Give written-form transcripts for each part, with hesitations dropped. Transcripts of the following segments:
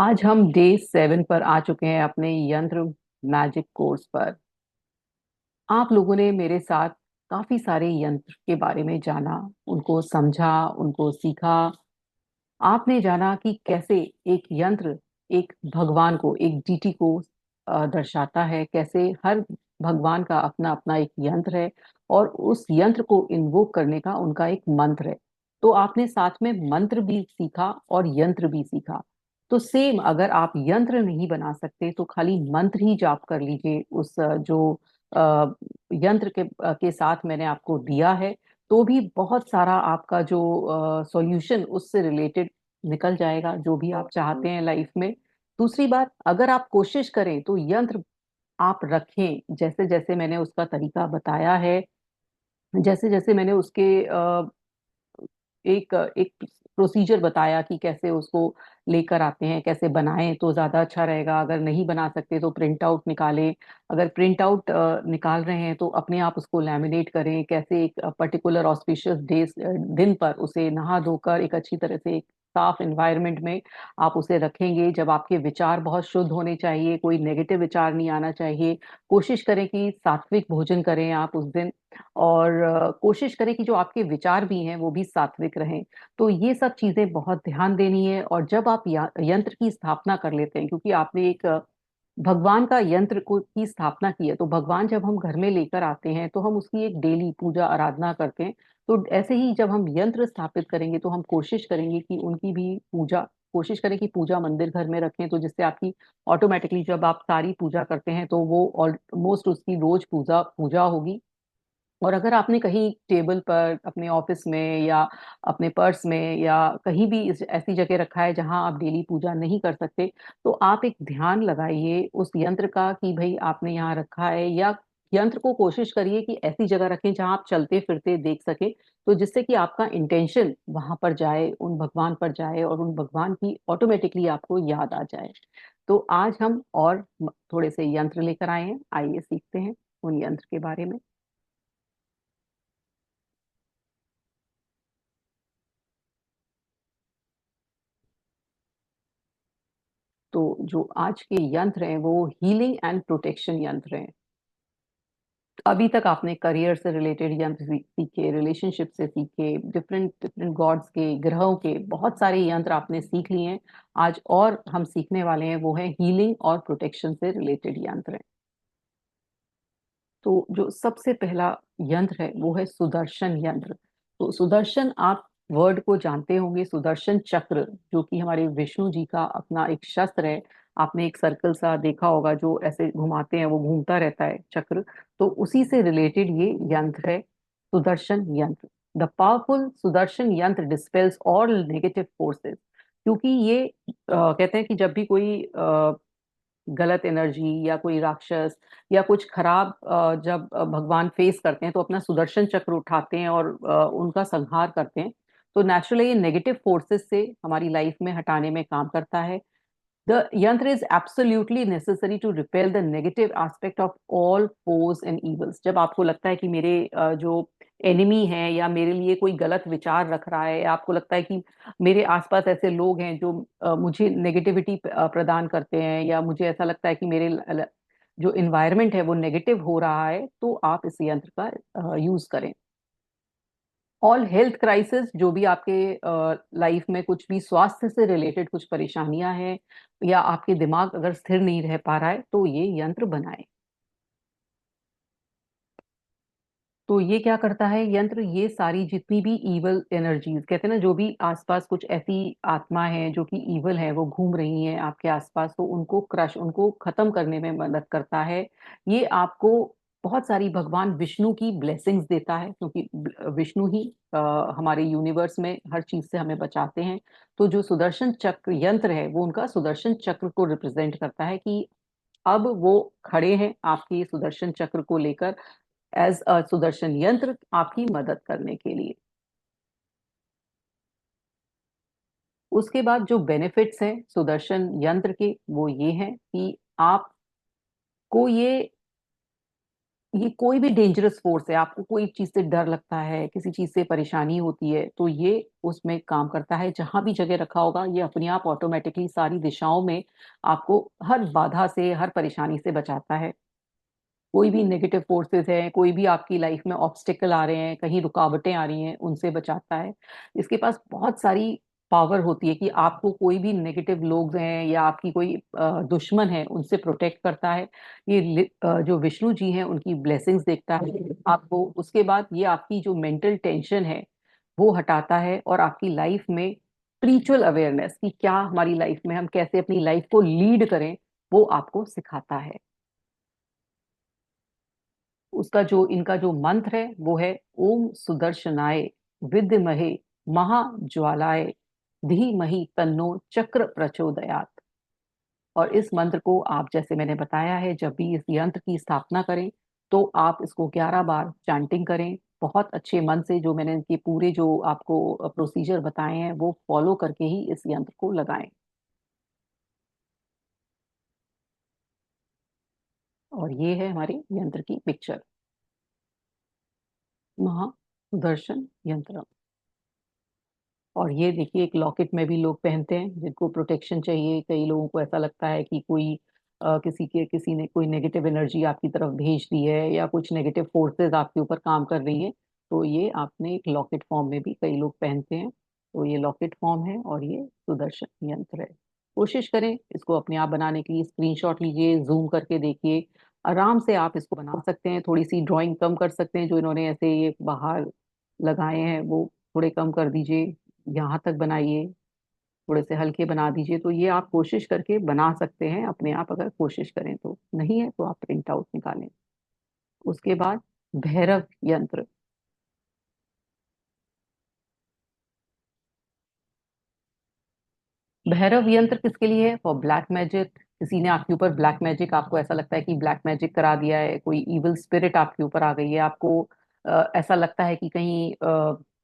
आज हम डे 7 पर आ चुके हैं अपने यंत्र मैजिक कोर्स पर। आप लोगों ने मेरे साथ काफी सारे यंत्र के बारे में जाना, उनको समझा, उनको सीखा। आपने जाना कि कैसे एक यंत्र एक भगवान को, एक डीटी को दर्शाता है, कैसे हर भगवान का अपना अपना एक यंत्र है और उस यंत्र को इन्वोक करने का उनका एक मंत्र है। तो आपने साथ में मंत्र भी सीखा और यंत्र भी सीखा। तो सेम अगर आप यंत्र नहीं बना सकते तो खाली मंत्र ही जाप कर लीजिए उस जो अ, यंत्र के साथ मैंने आपको दिया है। तो भी बहुत सारा आपका जो सॉल्यूशन उससे रिलेटेड निकल जाएगा, जो भी आप चाहते हैं लाइफ में। दूसरी बात, अगर आप कोशिश करें तो यंत्र आप रखें जैसे जैसे मैंने उसका तरीका बताया है, जैसे जैसे मैंने उसके एक एक प्रोसीजर बताया कि कैसे उसको लेकर आते हैं, कैसे बनाएं तो ज्यादा अच्छा रहेगा। अगर नहीं बना सकते तो प्रिंट आउट निकालें। अगर प्रिंट आउट निकाल रहे हैं तो अपने आप उसको लैमिनेट करें। कैसे एक पर्टिकुलर ऑस्पिशियस डे दिन पर उसे नहा धोकर एक अच्छी तरह से एक साफ एनवायरनमेंट में आप उसे रखेंगे। जब आपके विचार बहुत शुद्ध होने चाहिए, कोई नेगेटिव विचार नहीं आना चाहिए। कोशिश करें कि सात्विक भोजन करें आप उस दिन। और कोशिश करें कि जो आपके विचार भी हैं वो भी सात्विक रहें। तो ये सब चीजें बहुत ध्यान देनी है। और जब आप यंत्र की स्थापना कर लेते हैं, क्योंकि आपने एक भगवान का यंत्र को की स्थापना की है, तो भगवान जब हम घर में लेकर आते हैं तो हम उसकी एक डेली पूजा आराधना करते हैं। तो ऐसे ही जब हम यंत्र स्थापित करेंगे तो हम कोशिश करेंगे कि उनकी भी पूजा, कोशिश करें कि पूजा मंदिर घर में रखें, तो जिससे आपकी ऑटोमेटिकली जब आप सारी पूजा करते हैं तो वो ऑलमोस्ट उसकी रोज पूजा पूजा होगी। और अगर आपने कहीं टेबल पर, अपने ऑफिस में या अपने पर्स में या कहीं भी ऐसी जगह रखा है जहां आप डेली पूजा नहीं कर सकते, तो आप एक ध्यान लगाइए उस यंत्र का कि भाई आपने यहाँ रखा है। या यंत्र को कोशिश करिए कि ऐसी जगह रखें जहां आप चलते फिरते देख सके, तो जिससे कि आपका इंटेंशन वहां पर जाए, उन भगवान पर जाए और उन भगवान की ऑटोमेटिकली आपको याद आ जाए। तो आज हम और थोड़े से यंत्र लेकर आए हैं, आइए सीखते हैं उन यंत्र के बारे में। तो जो आज के यंत्र हैं वो हीलिंग एंड प्रोटेक्शन यंत्र हैं। अभी तक आपने करियर से रिलेटेड यंत्र सीखे, रिलेशनशिप से सीखे, डिफरेंट डिफरेंट गॉड्स के, ग्रहों के बहुत सारे यंत्र आपने सीख लिए हैं। आज और हम सीखने वाले हैं वो है हीलिंग और प्रोटेक्शन से रिलेटेड यंत्र हैं। तो जो सबसे पहला यंत्र है वो है सुदर्शन यंत्र। तो सुदर्शन, आप वर्ड को जानते होंगे, सुदर्शन चक्र, जो कि हमारे विष्णु जी का अपना एक शस्त्र है। आपने एक सर्कल सा देखा होगा जो ऐसे घुमाते हैं, वो घूमता रहता है चक्र। तो उसी से रिलेटेड ये यंत्र है, सुदर्शन यंत्र। द पावरफुल सुदर्शन यंत्र डिस्पेल्स ऑल नेगेटिव फोर्सेस। क्योंकि ये कहते हैं कि जब भी कोई गलत एनर्जी या कोई राक्षस या कुछ खराब जब भगवान फेस करते हैं तो अपना सुदर्शन चक्र उठाते हैं और उनका संहार करते हैं। तो नेचुरली ये नेगेटिव फोर्सेस से हमारी लाइफ में हटाने में काम करता है। The yantra is absolutely necessary to repel the negative aspect of all foes and evils। जब आपको लगता है कि मेरे जो एनिमी है या मेरे लिए कोई गलत विचार रख रहा है, या आपको लगता है कि मेरे आसपास ऐसे लोग हैं जो मुझे नेगेटिविटी प्रदान करते हैं, या मुझे ऐसा लगता है कि मेरे जो इन्वायरमेंट है वो नेगेटिव हो रहा है, तो आप इस यंत्र का यूज करें। ऑल हेल्थ क्राइसिस, जो भी आपके लाइफ में कुछ भी स्वास्थ्य से रिलेटेड कुछ परेशानियां हैं, या आपके दिमाग अगर स्थिर नहीं रह पा रहा है, तो ये यंत्र बनाएं। तो ये क्या करता है यंत्र, ये सारी जितनी भी इवल एनर्जीज, कहते हैं ना, जो भी आसपास कुछ ऐसी आत्मा है जो कि इवल है, वो घूम रही हैं आपके आसपास, तो उनको क्रश, उनको खत्म करने में मदद करता है। ये आपको बहुत सारी भगवान विष्णु की ब्लेसिंग्स देता है, क्योंकि विष्णु ही हमारे यूनिवर्स में हर चीज से हमें बचाते हैं। तो जो सुदर्शन चक्र यंत्र है वो उनका सुदर्शन चक्र को रिप्रेजेंट करता है कि अब वो खड़े हैं आपकी सुदर्शन चक्र को लेकर, एज अ सुदर्शन यंत्र आपकी मदद करने के लिए। उसके बाद जो बेनिफिट्स हैं सुदर्शन यंत्र के वो ये हैं कि आपको ये ये कोई भी डेंजरस फोर्स है, आपको कोई चीज से डर लगता है, किसी चीज से परेशानी होती है, तो ये उसमें काम करता है। जहां भी जगह रखा होगा ये अपने आप ऑटोमेटिकली सारी दिशाओं में आपको हर बाधा से, हर परेशानी से बचाता है। कोई भी नेगेटिव फोर्सेस हैं, कोई भी आपकी लाइफ में ऑब्स्टिकल आ रहे हैं, कहीं रुकावटें आ रही हैं, उनसे बचाता है। इसके पास बहुत सारी पावर होती है कि आपको कोई भी नेगेटिव लोग हैं या आपकी कोई दुश्मन है उनसे प्रोटेक्ट करता है। ये जो विष्णु जी हैं उनकी ब्लेसिंग्स देखता है आपको। उसके बाद ये आपकी जो मेंटल टेंशन है वो हटाता है, और आपकी लाइफ में स्पिरिचुअल अवेयरनेस कि क्या हमारी लाइफ में हम कैसे अपनी लाइफ को लीड करें वो आपको सिखाता है। उसका जो इनका जो मंत्र है वो है ओम सुदर्शनाय विद्महे महाज्वालाय धीमहि तन्नो चक्र प्रचोदयात। और इस मंत्र को आप, जैसे मैंने बताया है, जब भी इस यंत्र की स्थापना करें तो आप इसको 11 बार चैंटिंग करें, बहुत अच्छे मन से। जो मैंने इनके पूरे जो आपको प्रोसीजर बताए हैं वो फॉलो करके ही इस यंत्र को लगाएं। और ये है हमारे यंत्र की पिक्चर, महादर्शन यंत्र। और ये देखिए, एक लॉकेट में भी लोग पहनते हैं जिनको प्रोटेक्शन चाहिए। कई लोगों को ऐसा लगता है कि कोई किसी ने कोई नेगेटिव एनर्जी आपकी तरफ भेज दी है या कुछ नेगेटिव फोर्सेस आपके ऊपर काम कर रही है, तो ये आपने एक लॉकेट फॉर्म में भी कई लोग पहनते हैं। तो ये लॉकेट फॉर्म है और ये सुदर्शन यंत्र है। कोशिश करें इसको अपने आप बनाने की, स्क्रीनशॉट लीजिए, जूम करके देखिए। आराम से आप इसको बना सकते हैं। थोड़ी सी ड्राइंग कम कर सकते हैं, जो इन्होंने ऐसे ये बाहर लगाए हैं वो थोड़े कम कर दीजिए, यहाँ तक बनाइए, थोड़े से हल्के बना दीजिए। तो ये आप कोशिश करके बना सकते हैं अपने आप, अगर कोशिश करें तो। नहीं है तो आप प्रिंट आउट निकालें। उसके बाद भैरव यंत्र। भैरव यंत्र किसके लिए है? For black magic. किसी ने आपके ऊपर ब्लैक मैजिक, आपको ऐसा लगता है कि ब्लैक मैजिक करा दिया है, कोई इविल स्पिरिट आपके ऊपर आ गई है, आपको ऐसा लगता है कि कहीं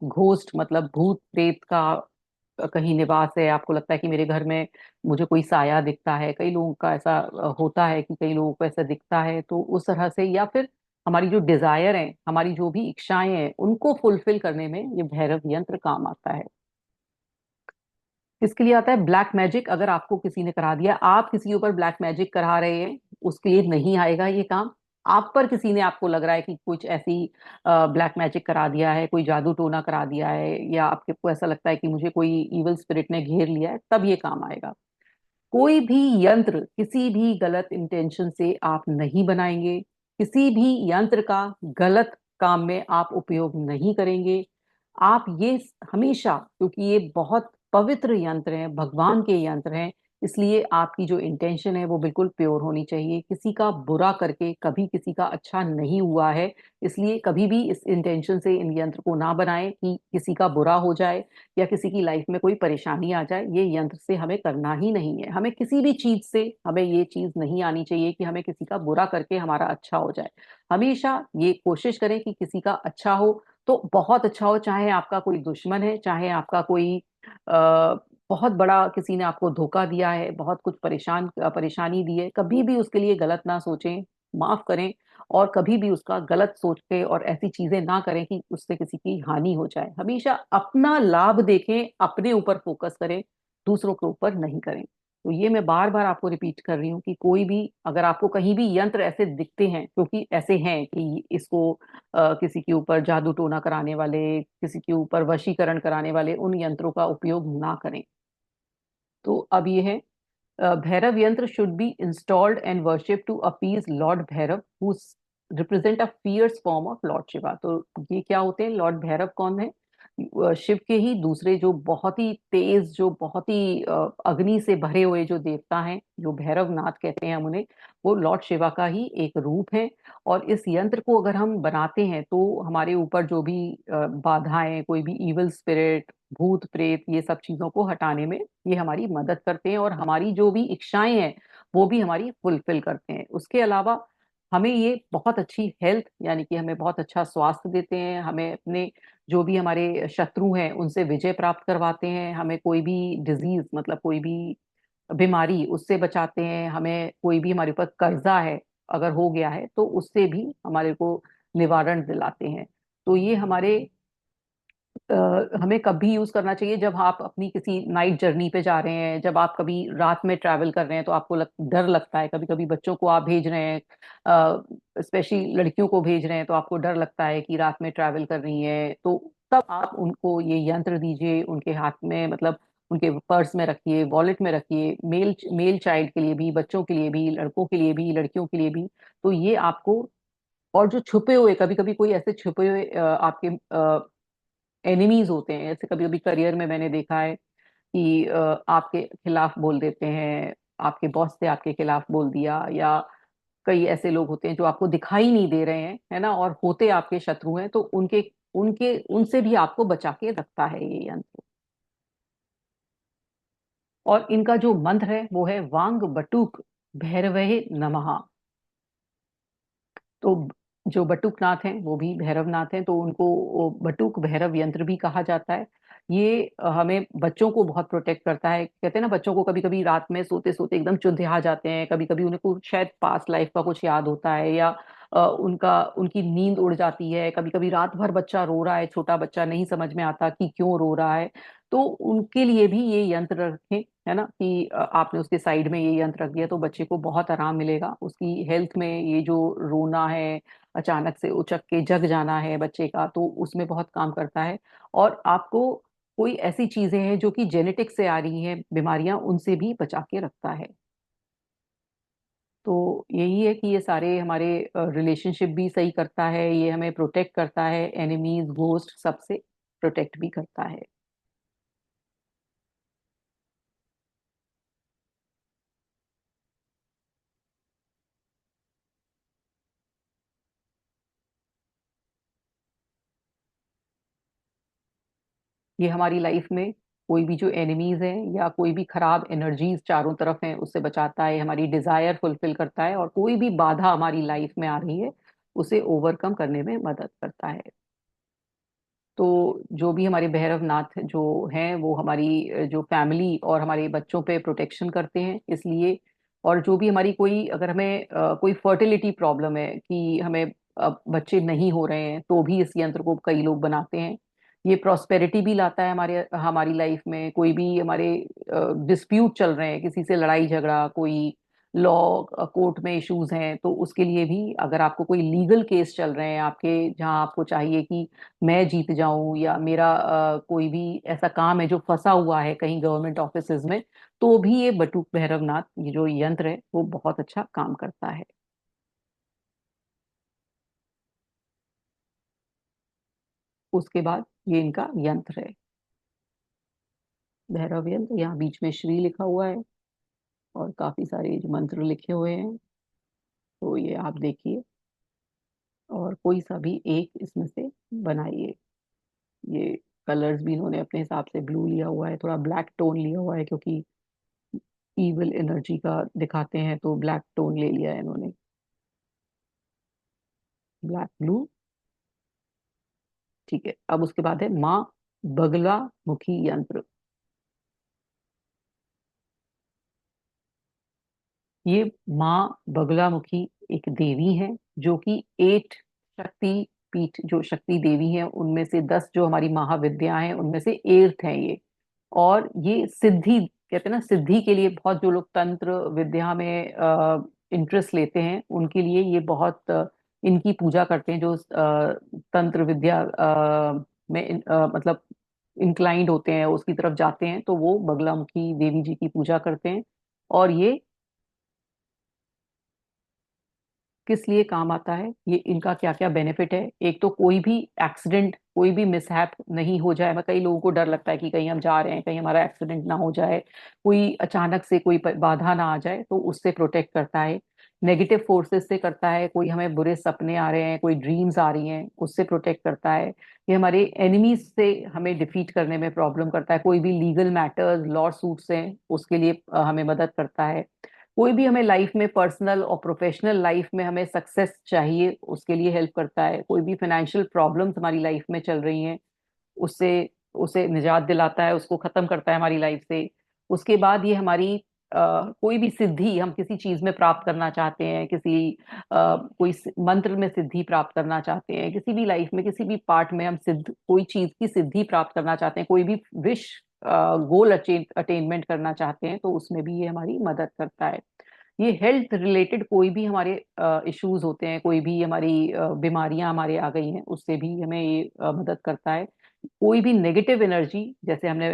घोस्ट मतलब भूत प्रेत का कहीं निवास है, आपको लगता है कि मेरे घर में मुझे कोई साया दिखता है। कई लोगों का ऐसा होता है कि कई लोगों को ऐसा दिखता है। तो उस तरह से, या फिर हमारी जो डिजायर है, हमारी जो भी इच्छाएं हैं, उनको फुलफिल करने में ये भैरव यंत्र काम आता है। इसके लिए आता है ब्लैक मैजिक। अगर आपको किसी ने करा दिया, आप किसी के ऊपर ब्लैक मैजिक करा रहे हैं, उसके लिए नहीं आएगा ये काम। आप पर किसी ने, आपको लग रहा है कि कुछ ऐसी ब्लैक मैजिक करा दिया है, कोई जादू टोना करा दिया है, या आपके को ऐसा लगता है कि मुझे कोई इविल स्पिरिट ने घेर लिया है, तब ये काम आएगा। कोई भी यंत्र किसी भी गलत इंटेंशन से आप नहीं बनाएंगे। किसी भी यंत्र का गलत काम में आप उपयोग नहीं करेंगे। आप ये हमेशा, क्योंकि ये बहुत पवित्र यंत्र हैं, भगवान के यंत्र हैं, इसलिए आपकी जो इंटेंशन है वो बिल्कुल प्योर होनी चाहिए। किसी का बुरा करके कभी किसी का अच्छा नहीं हुआ है, इसलिए कभी भी इस इंटेंशन से इन यंत्र को ना बनाएं कि किसी का बुरा हो जाए या किसी की लाइफ में कोई परेशानी आ जाए। ये यंत्र से हमें करना ही नहीं है। हमें किसी भी चीज से, हमें ये चीज नहीं आनी चाहिए कि हमें किसी का बुरा करके हमारा अच्छा हो जाए। हमेशा ये कोशिश करें कि किसी का अच्छा हो तो बहुत अच्छा हो। चाहे आपका कोई दुश्मन है, चाहे आपका कोई बहुत बड़ा किसी ने आपको धोखा दिया है, बहुत कुछ परेशानी दी है, कभी भी उसके लिए गलत ना सोचें, माफ करें। और कभी भी उसका गलत सोच के और ऐसी चीजें ना करें कि उससे किसी की हानि हो जाए। हमेशा अपना लाभ देखें, अपने ऊपर फोकस करें, दूसरों के ऊपर नहीं करें। तो ये मैं बार बार आपको रिपीट कर रही हूँ कि कोई भी, अगर आपको कहीं भी यंत्र ऐसे दिखते हैं, क्योंकि ऐसे हैं कि इसको किसी के ऊपर जादू टोना कराने वाले, किसी के ऊपर वशीकरण कराने वाले, उन यंत्रों का उपयोग ना करें। तो अब ये है, Bhairav yantra should be installed and worship to appease Lord Bhairav who represent a fierce form of Lord Shiva. तो ये क्या होते हैं? लॉर्ड भैरव कौन है? शिव के ही दूसरे जो बहुत ही तेज, जो बहुत ही अग्नि से भरे हुए जो देवता हैं, जो भैरव नाथ कहते हैं हम उन्हें, वो लॉर्ड शिवा का ही एक रूप है। और इस यंत्र को अगर हम बनाते हैं तो हमारे ऊपर जो भी बाधाएं, कोई भी इविल स्पिरिट, भूत प्रेत, ये सब चीजों को हटाने में ये हमारी मदद करते हैं, और हमारी जो भी इच्छाएं हैं वो भी हमारी फुलफिल करते हैं। उसके अलावा हमें ये बहुत अच्छी हेल्थ, यानी कि हमें बहुत अच्छा स्वास्थ्य देते हैं, हमें अपने जो भी हमारे शत्रु हैं उनसे विजय प्राप्त करवाते हैं, हमें कोई भी डिजीज मतलब कोई भी बीमारी उससे बचाते हैं, हमें कोई भी हमारे ऊपर कर्जा है अगर हो गया है तो उससे भी हमारे को निवारण दिलाते हैं। तो ये हमारे हमें कभी यूज करना चाहिए जब आप अपनी किसी नाइट जर्नी पे जा रहे हैं, जब आप कभी रात में ट्रैवल कर रहे हैं तो आपको डर लगता है। कभी कभी बच्चों को आप भेज रहे हैं, स्पेशली लड़कियों को भेज रहे हैं, तो आपको डर लगता है कि रात में ट्रैवल कर रही है, तो तब आप उनको ये यंत्र दीजिए उनके हाथ में, मतलब उनके पर्स में रखिए, वॉलेट में रखिए। मेल मेल चाइल्ड के लिए भी, बच्चों के लिए भी, लड़कों के लिए भी, लड़कियों के लिए भी। तो ये आपको, और जो छुपे हुए, कभी कभी कोई ऐसे छुपे हुए आपके एनिमीज होते हैं, जैसे कभी कभी करियर में मैंने देखा है कि आपके खिलाफ बोल देते हैं, आपके बॉस से आपके खिलाफ बोल दिया, या कई ऐसे लोग होते हैं जो आपको दिखाई नहीं दे रहे हैं, है ना, और होते आपके शत्रु हैं, तो उनके उनके उनसे भी आपको बचा के रखता है ये यंत्र। और इनका जो मंत्र है वो है वांग बटुक भैरवे नमः। तो जो बटुकनाथ हैं वो भी भैरवनाथ हैं, तो उनको वो बटुक भैरव यंत्र भी कहा जाता है। ये हमें बच्चों को बहुत प्रोटेक्ट करता है। कहते हैं ना, बच्चों को कभी कभी रात में सोते सोते एकदम चुंधिया जाते हैं, कभी कभी उनको शायद पास्ट लाइफ का कुछ याद होता है, या उनकी नींद उड़ जाती है। कभी कभी रात भर बच्चा रो रहा है, छोटा बच्चा, नहीं समझ में आता कि क्यों रो रहा है। तो उनके लिए भी ये यंत्र रखें, है ना, कि आपने उसके साइड में ये यंत्र रख दिया तो बच्चे को बहुत आराम मिलेगा। उसकी हेल्थ में ये जो रोना है, अचानक से उचक के जग जाना है बच्चे का, तो उसमें बहुत काम करता है। और आपको कोई ऐसी चीजें हैं जो कि जेनेटिक्स से आ रही हैं बीमारियां, उनसे भी बचा के रखता है। तो यही है कि ये सारे हमारे रिलेशनशिप भी सही करता है, ये हमें प्रोटेक्ट करता है, एनिमीज, घोस्ट, सबसे प्रोटेक्ट भी करता है। ये हमारी लाइफ में कोई भी जो एनिमीज हैं या कोई भी खराब एनर्जीज चारों तरफ हैं उससे बचाता है, हमारी डिजायर फुलफिल करता है, और कोई भी बाधा हमारी लाइफ में आ रही है उसे ओवरकम करने में मदद करता है। तो जो भी हमारे भैरवनाथ जो हैं वो हमारी जो फैमिली और हमारे बच्चों पे प्रोटेक्शन करते हैं, इसलिए। और जो भी हमारी कोई, अगर हमें कोई फर्टिलिटी प्रॉब्लम है कि हमें बच्चे नहीं हो रहे हैं, तो भी इस यंत्र को कई लोग बनाते हैं। ये प्रॉस्पेरिटी भी लाता है हमारे हमारी लाइफ में। कोई भी हमारे डिस्प्यूट चल रहे हैं, किसी से लड़ाई झगड़ा, कोई लॉ कोर्ट में इश्यूज हैं, तो उसके लिए भी, अगर आपको कोई लीगल केस चल रहे हैं आपके, जहां आपको चाहिए कि मैं जीत जाऊं, या मेरा कोई भी ऐसा काम है जो फंसा हुआ है कहीं गवर्नमेंट ऑफिसेज में, तो भी ये बटुक भैरवनाथ, ये जो यंत्र है, वो बहुत अच्छा काम करता है। उसके बाद ये इनका यंत्र है, भैरव यंत्र। यहाँ बीच में श्री लिखा हुआ है और काफी सारे जो मंत्र लिखे हुए हैं, तो ये आप देखिए, और कोई सा भी एक इसमें से बनाइए। ये कलर्स भी इन्होंने अपने हिसाब से ब्लू लिया हुआ है, थोड़ा ब्लैक टोन लिया हुआ है, क्योंकि ईविल एनर्जी का दिखाते हैं, तो ब्लैक टोन ले लिया है इन्होंने, ब्लैक ब्लू। ठीक है, अब उसके बाद है माँ बगला मुखी यंत्र। ये माँ बगलामुखी एक देवी है, जो कि 8 शक्ति पीठ, जो शक्ति देवी हैं उनमें से 10 जो हमारी महाविद्या हैं उनमें से 8th है ये। और ये सिद्धि, कहते हैं ना, सिद्धि के लिए बहुत, जो लोग तंत्र विद्या में इंटरेस्ट लेते हैं उनके लिए ये बहुत इनकी पूजा करते हैं। जो तंत्र विद्या मतलब इंक्लाइंड होते हैं, उसकी तरफ जाते हैं, तो वो बगलामुखी देवी जी की पूजा करते हैं। और ये किस लिए काम आता है, ये इनका क्या क्या बेनिफिट है। एक तो कोई भी एक्सीडेंट, कोई भी मिसहैप नहीं हो जाए। मैं, कई लोगों को डर लगता है कि कहीं हम जा रहे हैं, कहीं हमारा एक्सीडेंट ना हो जाए, कोई अचानक से कोई बाधा ना आ जाए, तो उससे प्रोटेक्ट करता है। नेगेटिव फोर्सेस से करता है, कोई हमें बुरे सपने आ रहे हैं, कोई ड्रीम्स आ रही हैं, उससे प्रोटेक्ट करता है। ये हमारे एनिमीज से हमें डिफीट करने में प्रॉब्लम करता है। कोई भी लीगल मैटर्स, लॉ सूट्स हैं, उसके लिए हमें मदद करता है। कोई भी हमें लाइफ में, पर्सनल और प्रोफेशनल लाइफ में हमें सक्सेस चाहिए, उसके लिए हेल्प करता है। कोई भी फाइनेंशियल प्रॉब्लम्स हमारी लाइफ में चल रही हैं, उससे उसे निजात दिलाता है, उसको खत्म करता है हमारी लाइफ से। उसके बाद ये हमारी कोई भी सिद्धि हम किसी चीज में प्राप्त करना चाहते हैं, किसी कोई मंत्र में सिद्धि प्राप्त करना चाहते हैं, किसी भी लाइफ में किसी भी पार्ट में हम सिद्ध कोई चीज की सिद्धि प्राप्त करना चाहते हैं, कोई भी विश गोल अटेनमेंट करना चाहते हैं, तो उसमें भी ये हमारी मदद करता है। ये हेल्थ रिलेटेड कोई भी हमारे इश्यूज होते हैं, कोई भी हमारी बीमारियां हमारे आ गई हैं, उससे भी हमें ये मदद करता है। कोई भी नेगेटिव एनर्जी, जैसे हमने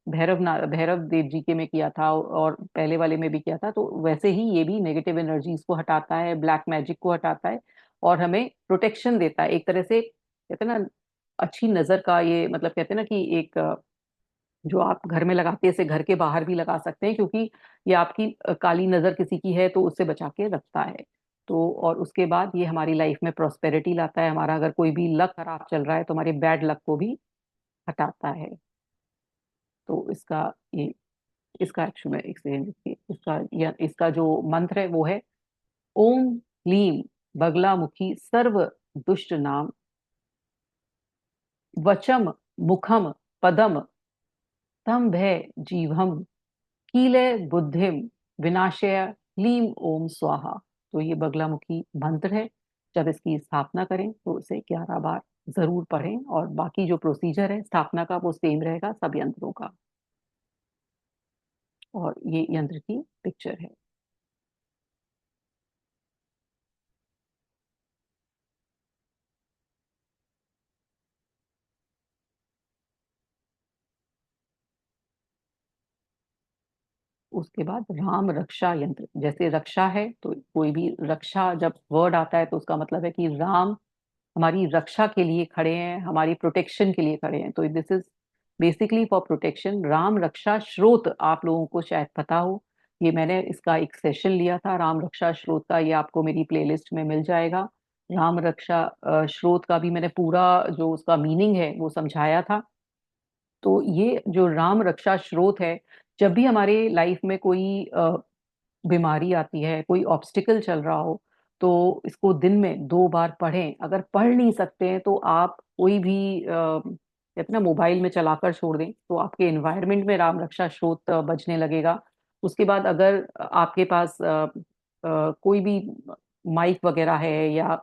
भैरव देव जी के में किया था और पहले वाले में भी किया था, तो वैसे ही ये भी नेगेटिव एनर्जीज को हटाता है, ब्लैक मैजिक को हटाता है और हमें प्रोटेक्शन देता है। एक तरह से कहते हैं ना, अच्छी नजर का ये मतलब, कहते हैं ना कि एक जो आप घर में लगाते हैं इसे घर के बाहर भी लगा सकते हैं, क्योंकि ये आपकी काली नजर किसी की है तो उससे बचा के रखता है। तो और उसके बाद ये हमारी लाइफ में प्रोस्पेरिटी लाता है। हमारा अगर कोई भी लक खराब चल रहा है तो हमारे बैड लक को भी हटाता है। तो ये इसका एक्चुअल में इसका जो मंत्र है वो है ओम ह्लीम बगलामुखी सर्व दुष्ट नाम वचम मुखम पदम तम भय जीवम कीलय बुद्धिम विनाशय ह्लीम ओम स्वाहा। तो ये बगलामुखी मंत्र है। जब इसकी स्थापना करें तो इसे 11 बार जरूर पढ़ें, और बाकी जो प्रोसीजर है स्थापना का वो सेम रहेगा सब यंत्रों का। और ये यंत्र की पिक्चर है। उसके बाद राम रक्षा यंत्र, जैसे रक्षा है तो कोई भी रक्षा जब वर्ड आता है तो उसका मतलब है कि राम हमारी रक्षा के लिए खड़े हैं, हमारी प्रोटेक्शन के लिए खड़े हैं। तो this is basically for protection. Ram Raksha श्रोत आप लोगों को शायद पता हो, ये मैंने इसका एक सेशन लिया था राम रक्षा श्रोत का, ये आपको मेरी प्लेलिस्ट में मिल जाएगा। राम रक्षा श्रोत का भी मैंने पूरा जो उसका मीनिंग है वो समझाया था। तो ये जो राम रक्षा श्रोत है, जब भी हमारे लाइफ में कोई बीमारी आती है, कोई ऑब्स्टिकल चल रहा हो, तो इसको दिन में 2 बार पढ़ें। अगर पढ़ नहीं सकते हैं तो आप कोई भी कहते हैं ना मोबाइल में चलाकर छोड़ दें, तो आपके एनवायरनमेंट में राम रक्षा स्रोत बजने लगेगा। उसके बाद अगर आपके पास कोई भी माइक वगैरह है या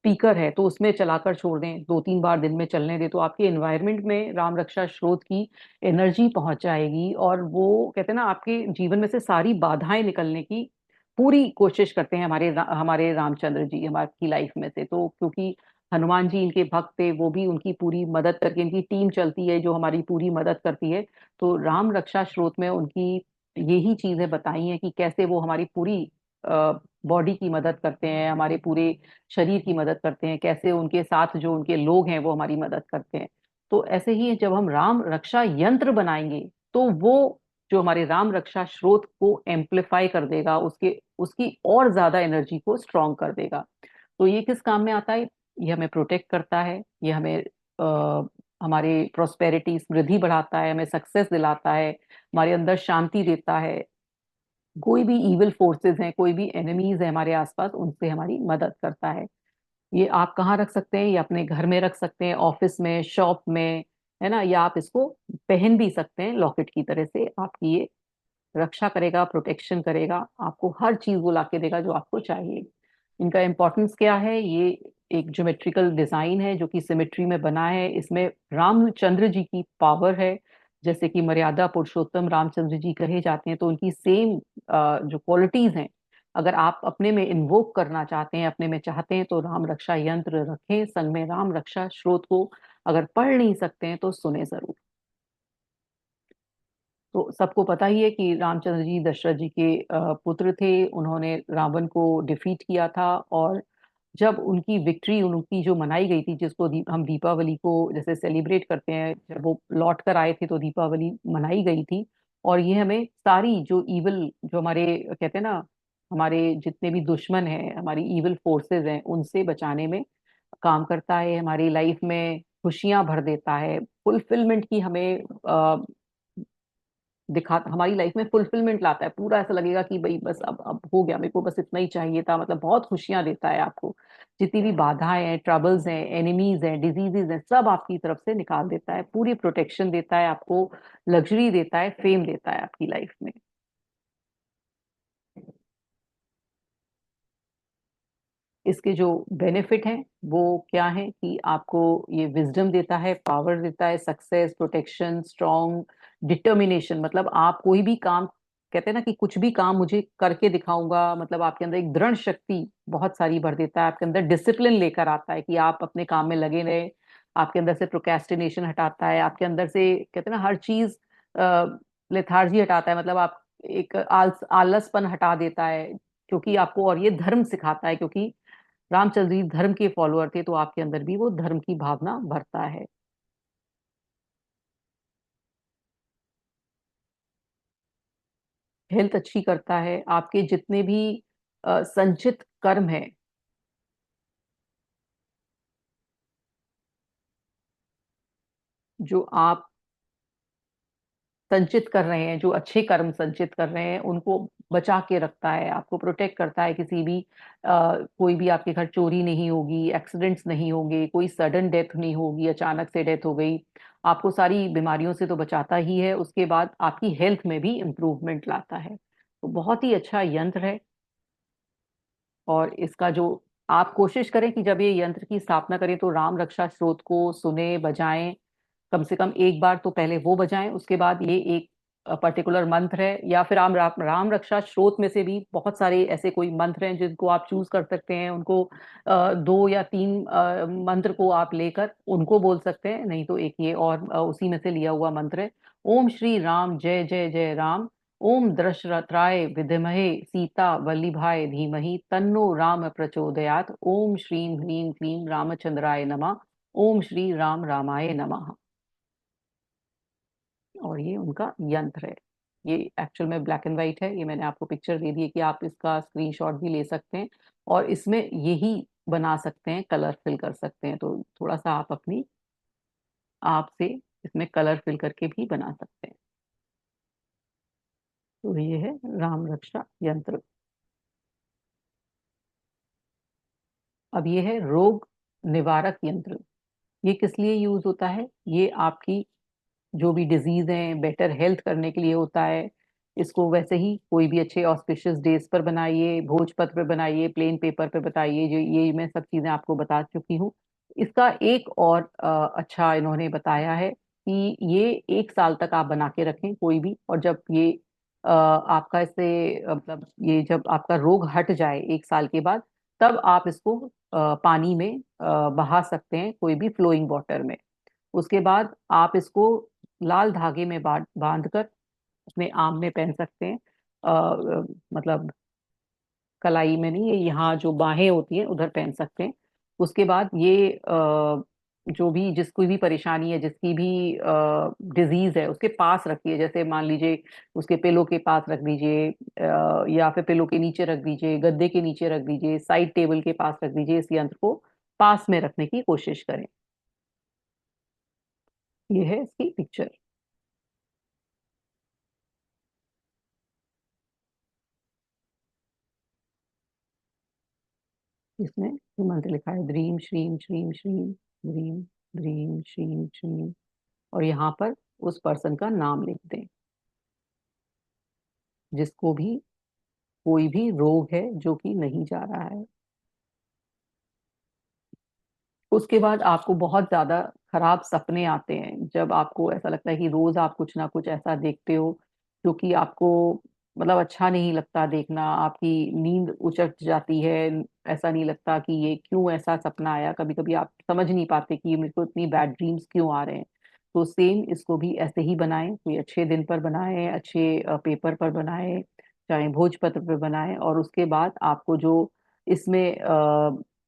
स्पीकर है तो उसमें चलाकर छोड़ दें, 2-3 बार दिन में चलने दें, तो आपके एनवायरनमेंट में राम रक्षा स्रोत की एनर्जी पहुंच जाएगी। और वो कहते हैं ना आपके जीवन में से सारी बाधाएं निकलने की पूरी कोशिश करते हैं हमारे रामचंद्र जी हमारी लाइफ में से। तो क्योंकि हनुमान जी इनके भक्त थे, वो भी उनकी पूरी मदद करके, इनकी टीम चलती है जो हमारी पूरी मदद करती है। तो राम रक्षा स्रोत में उनकी यही चीजें बताई हैं कि कैसे वो हमारी पूरी बॉडी की मदद करते हैं, हमारे पूरे शरीर की मदद करते हैं, कैसे उनके साथ जो उनके लोग हैं वो हमारी मदद करते हैं। तो ऐसे ही जब हम राम रक्षा यंत्र बनाएंगे तो वो जो हमारे राम रक्षा स्रोत को एम्पलीफाई कर देगा, उसके उसकी और ज्यादा एनर्जी को स्ट्रॉन्ग कर देगा। तो ये किस काम में आता है? ये हमें प्रोटेक्ट करता है, ये हमें हमारे प्रोस्पेरिटी समृद्धि बढ़ाता है, हमें सक्सेस दिलाता है, हमारे अंदर शांति देता है। कोई भी इविल फोर्सेस हैं, कोई भी एनिमीज है हमारे आसपास, उनसे हमारी मदद करता है। ये आप कहाँ रख सकते हैं? ये अपने घर में रख सकते हैं, ऑफिस में, शॉप में, है ना, या आप इसको पहन भी सकते हैं लॉकेट की तरह से। आपकी ये रक्षा करेगा, प्रोटेक्शन करेगा, आपको हर चीज वो लाके देगा जो आपको चाहिए। इनका इम्पोर्टेंस क्या है? ये एक ज्योमेट्रिकल डिजाइन है जो कि सिमेट्री में बना है। इसमें रामचंद्र जी की पावर है, जैसे कि मर्यादा पुरुषोत्तम रामचंद्र जी कहे जाते हैं, तो उनकी सेम जो क्वालिटीज हैं, अगर आप अपने में इन्वोक करना चाहते हैं, अपने में चाहते हैं, तो राम रक्षा यंत्र रखें संग में। राम रक्षा स्रोत को अगर पढ़ नहीं सकते हैं तो सुने जरूर। तो सबको पता ही है कि रामचंद्र जी दशरथ जी के पुत्र थे। उन्होंने रावण को डिफीट किया था, और जब उनकी विक्ट्री उनकी जो मनाई गई थी, जिसको हम दीपावली को जैसे सेलिब्रेट करते हैं, जब वो लौट कर आए थे तो दीपावली मनाई गई थी। और ये हमें सारी जो इविल, जो हमारे कहते हैं ना, हमारे जितने भी दुश्मन हैं, हमारी इविल फोर्सेस हैं, उनसे बचाने में काम करता है। हमारी लाइफ में खुशियां भर देता है, फुलफिलमेंट की हमें दिखा, हमारी लाइफ में फुलफिलमेंट लाता है। पूरा ऐसा लगेगा कि भाई बस अब हो गया, मेरे को बस इतना ही चाहिए था। मतलब बहुत खुशियां देता है आपको। जितनी भी बाधाएं हैं, ट्रबल्स हैं, एनिमीज हैं, डिजीजेज हैं, सब आपकी तरफ से निकाल देता है। पूरी प्रोटेक्शन देता है आपको, लग्जरी देता है, फेम देता है आपकी लाइफ में। इसके जो बेनिफिट हैं वो क्या है कि आपको ये विजडम देता है, पावर देता है, सक्सेस, प्रोटेक्शन, स्ट्रॉन्ग डिटर्मिनेशन। मतलब आप कोई भी काम, कहते हैं ना कि कुछ भी काम मुझे करके दिखाऊंगा, मतलब आपके अंदर एक दृढ़ शक्ति बहुत सारी भर देता है, आपके अंदर डिसिप्लिन लेकर आता है कि आप अपने काम में लगे रहे। आपके अंदर से प्रोक्रेस्टिनेशन हटाता है, आपके अंदर से कहते हैं ना हर चीज लेथार्जी हटाता है, मतलब आप एक आलसपन हटा देता है। क्योंकि आपको, और ये धर्म सिखाता है, क्योंकि रामचंद्र जी धर्म के फॉलोअर थे, तो आपके अंदर भी वो धर्म की भावना भरता है। हेल्थ अच्छी करता है, आपके जितने भी संचित कर्म है, जो आप संचित कर रहे हैं, जो अच्छे कर्म संचित कर रहे हैं, उनको बचा के रखता है, आपको प्रोटेक्ट करता है। किसी भी कोई भी आपके घर चोरी नहीं होगी, एक्सीडेंट्स नहीं होंगे, कोई सडन डेथ नहीं होगी, अचानक से डेथ हो गई। आपको सारी बीमारियों से तो बचाता ही है, उसके बाद आपकी हेल्थ में भी इम्प्रूवमेंट लाता है। तो बहुत ही अच्छा यंत्र है। और इसका जो, आप कोशिश करें कि जब ये यंत्र की स्थापना करें तो राम रक्षा स्रोत को सुने, बजाएं। कम से कम एक बार तो पहले वो बजाएं, उसके बाद ये एक पर्टिकुलर मंत्र है, या फिर राम रक्षा स्रोत में से भी बहुत सारे ऐसे कोई मंत्र हैं जिनको आप चूज कर सकते हैं। उनको दो या तीन मंत्र को आप लेकर उनको बोल सकते हैं, नहीं तो एक ये और उसी में से लिया हुआ मंत्र है। ओम श्री राम जय जय जय राम, ओम दशरथाय विद्महे सीता वल्लीभाय धीमहि, तन्नो राम प्रचोदयात्, ओम श्रीं ह्रीं क्लीं रामचंद्राय नमः, ओम श्री राम रामाय नमः। और ये उनका यंत्र है। ये एक्चुअल में ब्लैक एंड व्हाइट है, ये मैंने आपको पिक्चर दे दी है कि आप इसका स्क्रीनशॉट भी ले सकते हैं। और इसमें यही बना सकते हैं, कलर फिल कर सकते हैं। तो थोड़ा सा आप अपनी आप से इसमें कलर फिल करके भी बना सकते हैं। तो ये है राम रक्षा यंत्र। अब ये है रोग निवारक यंत्र। ये किस लिए यूज होता है? ये आपकी जो भी डिजीज है बेटर हेल्थ करने के लिए होता है। इसको वैसे ही कोई भी अच्छे ऑस्पिशियस डेज पर बनाइए, भोजपत्र पे बनाइए, प्लेन पेपर पे बताइए, जो ये मैं सब चीजें आपको बता चुकी हूँ। इसका एक और अच्छा इन्होंने बताया है कि ये एक साल तक आप बना के रखें कोई भी, और जब ये आपका इससे मतलब ये जब आपका रोग हट जाए एक साल के बाद, तब आप इसको पानी में बहा सकते हैं, कोई भी फ्लोइंग वाटर में। उसके बाद आप इसको लाल धागे में बांध कर अपने आम में पहन सकते हैं। मतलब कलाई में नहीं, ये यहाँ जो बाहें होती हैं उधर पहन सकते हैं। उसके बाद ये जो भी जिसको भी परेशानी है, जिसकी भी डिजीज है, उसके पास रखिए। जैसे मान लीजिए उसके पिलो के पास रख दीजिए, या फिर पिलो के नीचे रख दीजिए, गद्दे के नीचे रख दीजिए, साइड टेबल के पास रख दीजिए। इस यंत्र को पास में रखने की कोशिश करें। ये है इसकी पिक्चर। इसमें जो मंत्र लिखा है, द्रीम श्रीम श्रीम श्रीम, द्रीम द्रीम श्रीम श्रीम। और यहाँ पर उस पर्सन का नाम लिख दें जिसको भी कोई भी रोग है जो कि नहीं जा रहा है। उसके बाद आपको बहुत ज्यादा खराब सपने आते हैं, जब आपको ऐसा लगता है कि रोज आप कुछ ना कुछ ऐसा देखते हो जो कि आपको मतलब अच्छा नहीं लगता देखना, आपकी नींद उचट जाती है। ऐसा नहीं लगता कि ये क्यों ऐसा सपना आया, कभी कभी आप समझ नहीं पाते कि मेरे को इतनी बैड ड्रीम्स क्यों आ रहे हैं। तो सेम इसको भी ऐसे ही बनाएं, कोई अच्छे दिन पर बनाएं, अच्छे पेपर पर बनाएं, चाहे भोजपत्र पर बनाएं। और उसके बाद आपको जो इसमें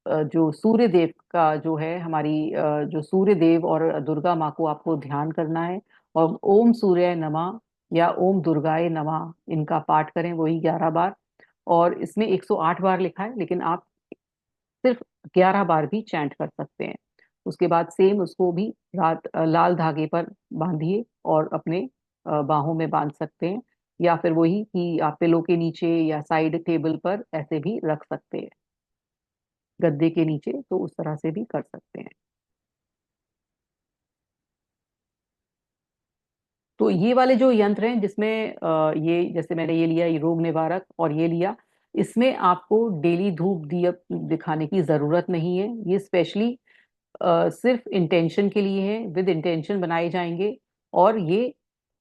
जो सूर्य देव का जो है, हमारी जो सूर्य देव और दुर्गा माँ को आपको ध्यान करना है। और ओम सूर्य नमः या ओम दुर्गाए नमः इनका पाठ करें, वही 11 बार। और इसमें 108 बार लिखा है, लेकिन आप सिर्फ 11 बार भी चैंट कर सकते हैं। उसके बाद सेम उसको भी रात लाल धागे पर बांधिए और अपने बाहों में बांध सकते हैं। या फिर वही कि आप पिलो के नीचे या साइड टेबल पर ऐसे भी रख सकते हैं, गद्दे के नीचे, तो उस तरह से भी कर सकते हैं। तो ये वाले जो यंत्र हैं जिसमें ये जैसे मैंने ये लिया, ये रोग निवारक, और ये लिया, इसमें आपको डेली धूप दिया दिखाने की जरूरत नहीं है। ये स्पेशली सिर्फ इंटेंशन के लिए है, विद इंटेंशन बनाए जाएंगे। और ये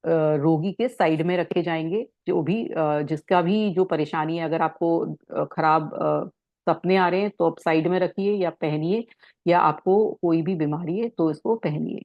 रोगी के साइड में रखे जाएंगे, जो भी जिसका भी जो परेशानी है। अगर आपको खराब सपने आ रहे हैं तो आप साइड में रखिए या पहनिए, या आपको कोई भी बीमारी है तो इसको पहनिए।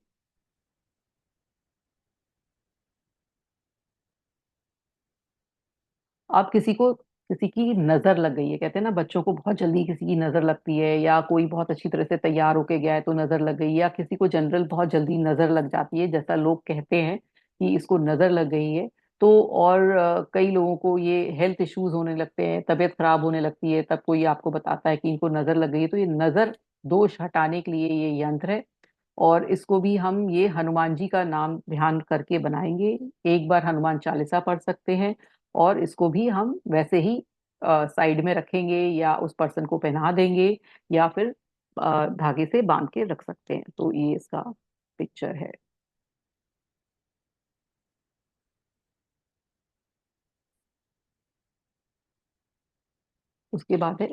आप किसी की नजर लग गई है, कहते हैं ना बच्चों को बहुत जल्दी किसी की नजर लगती है, या कोई बहुत अच्छी तरह से तैयार होके गया है तो नजर लग गई, या किसी को जनरल बहुत जल्दी नजर लग जाती है, जैसा लोग कहते हैं कि इसको नजर लग गई है। तो और कई लोगों को ये हेल्थ इश्यूज होने लगते हैं, तबीयत खराब होने लगती है, तब कोई आपको बताता है कि इनको नजर लग गई है। तो ये नजर दोष हटाने के लिए ये यंत्र है। और इसको भी हम ये हनुमान जी का नाम ध्यान करके बनाएंगे। एक बार हनुमान चालीसा पढ़ सकते हैं, और इसको भी हम वैसे ही साइड में रखेंगे, या उस पर्सन को पहना देंगे, या फिर धागे से बांध के रख सकते हैं। तो ये इसका पिक्चर है। उसके बाद है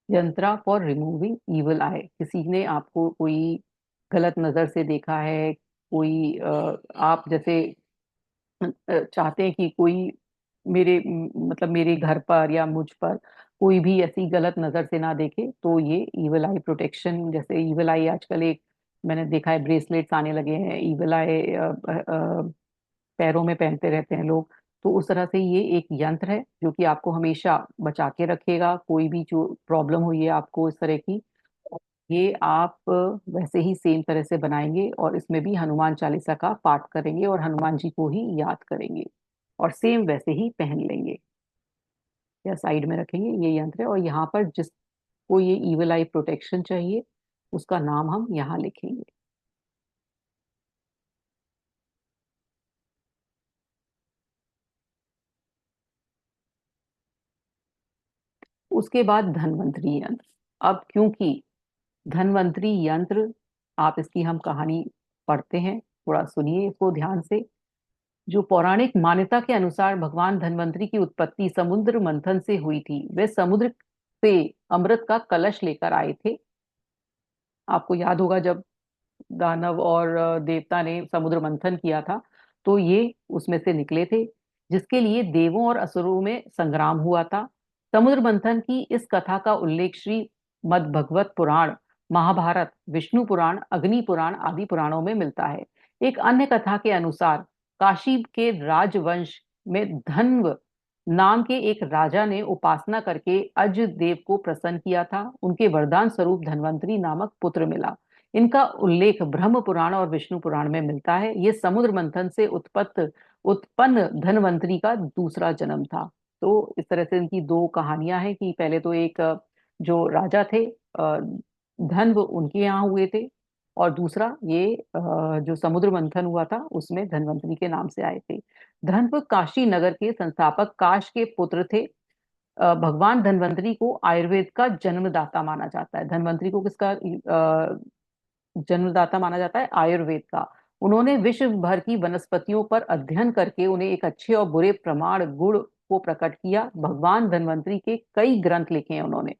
यंत्रा फॉर रिमूविंग इविल आई। किसी ने आपको कोई गलत नजर से देखा है, कोई आप जैसे चाहते हैं कि कोई मतलब मेरे घर पर या मुझ पर कोई भी ऐसी गलत नजर से ना देखे, तो ये इवल आई प्रोटेक्शन। जैसे इवल आई आजकल एक मैंने देखा है ब्रेसलेट्स आने लगे हैं, इवल आई पैरों में पहनते रहते हैं लोग। तो उस तरह से ये एक यंत्र है जो कि आपको हमेशा बचा के रखेगा, कोई भी जो प्रॉब्लम हुई है आपको इस तरह की। ये आप वैसे ही सेम तरह से बनाएंगे, और इसमें भी हनुमान चालीसा का पाठ करेंगे और हनुमान जी को ही याद करेंगे, और सेम वैसे ही पहन लेंगे या साइड में रखेंगे। ये यंत्र है, और यहाँ पर जिसको ये इविल आई प्रोटेक्शन चाहिए उसका नाम हम यहाँ लिखेंगे। उसके बाद धन्वंतरी यंत्र। अब क्योंकि धन्वंतरी यंत्र, आप इसकी हम कहानी पढ़ते हैं, थोड़ा सुनिए इसको ध्यान से। जो पौराणिक मान्यता के अनुसार भगवान धन्वंतरी की उत्पत्ति समुद्र मंथन से हुई थी। वे समुद्र से अमृत का कलश लेकर आए थे। आपको याद होगा जब दानव और देवता ने समुद्र मंथन किया था, तो ये उसमें से निकले थे, जिसके लिए देवों और असुरों में संग्राम हुआ था। समुद्र मंथन की इस कथा का उल्लेख श्री मद् भगवत पुराण, महाभारत, विष्णु पुराण, अग्नि पुराण आदि पुराणों में मिलता है। एक अन्य कथा के अनुसार काशी के राजवंश में धन्व नाम के एक राजा ने उपासना करके अज देव को प्रसन्न किया था। उनके वरदान स्वरूप धन्वंतरी नामक पुत्र मिला। इनका उल्लेख ब्रह्म पुराण और विष्णु पुराण में मिलता है। ये समुद्र मंथन से उत्पन्न धन्वंतरी का दूसरा जन्म था। तो इस तरह से इनकी दो कहानियां हैं कि पहले तो एक जो राजा थे धन्व उनके यहाँ हुए थे, और दूसरा ये जो समुद्र मंथन हुआ था उसमें धन्वंतरी के नाम से आए थे। धन्व काशी नगर के संस्थापक काश के पुत्र थे। भगवान धन्वंतरी को आयुर्वेद का जन्मदाता माना जाता है। धन्वंतरी को किसका जन्मदाता माना जाता है? आयुर्वेद का। उन्होंने विश्व भर की वनस्पतियों पर अध्ययन करके उन्हें एक अच्छे और बुरे प्रमाण गुण को प्रकट किया। भगवान धन्वंतरी के कई ग्रंथ लिखे हैं उन्होंने।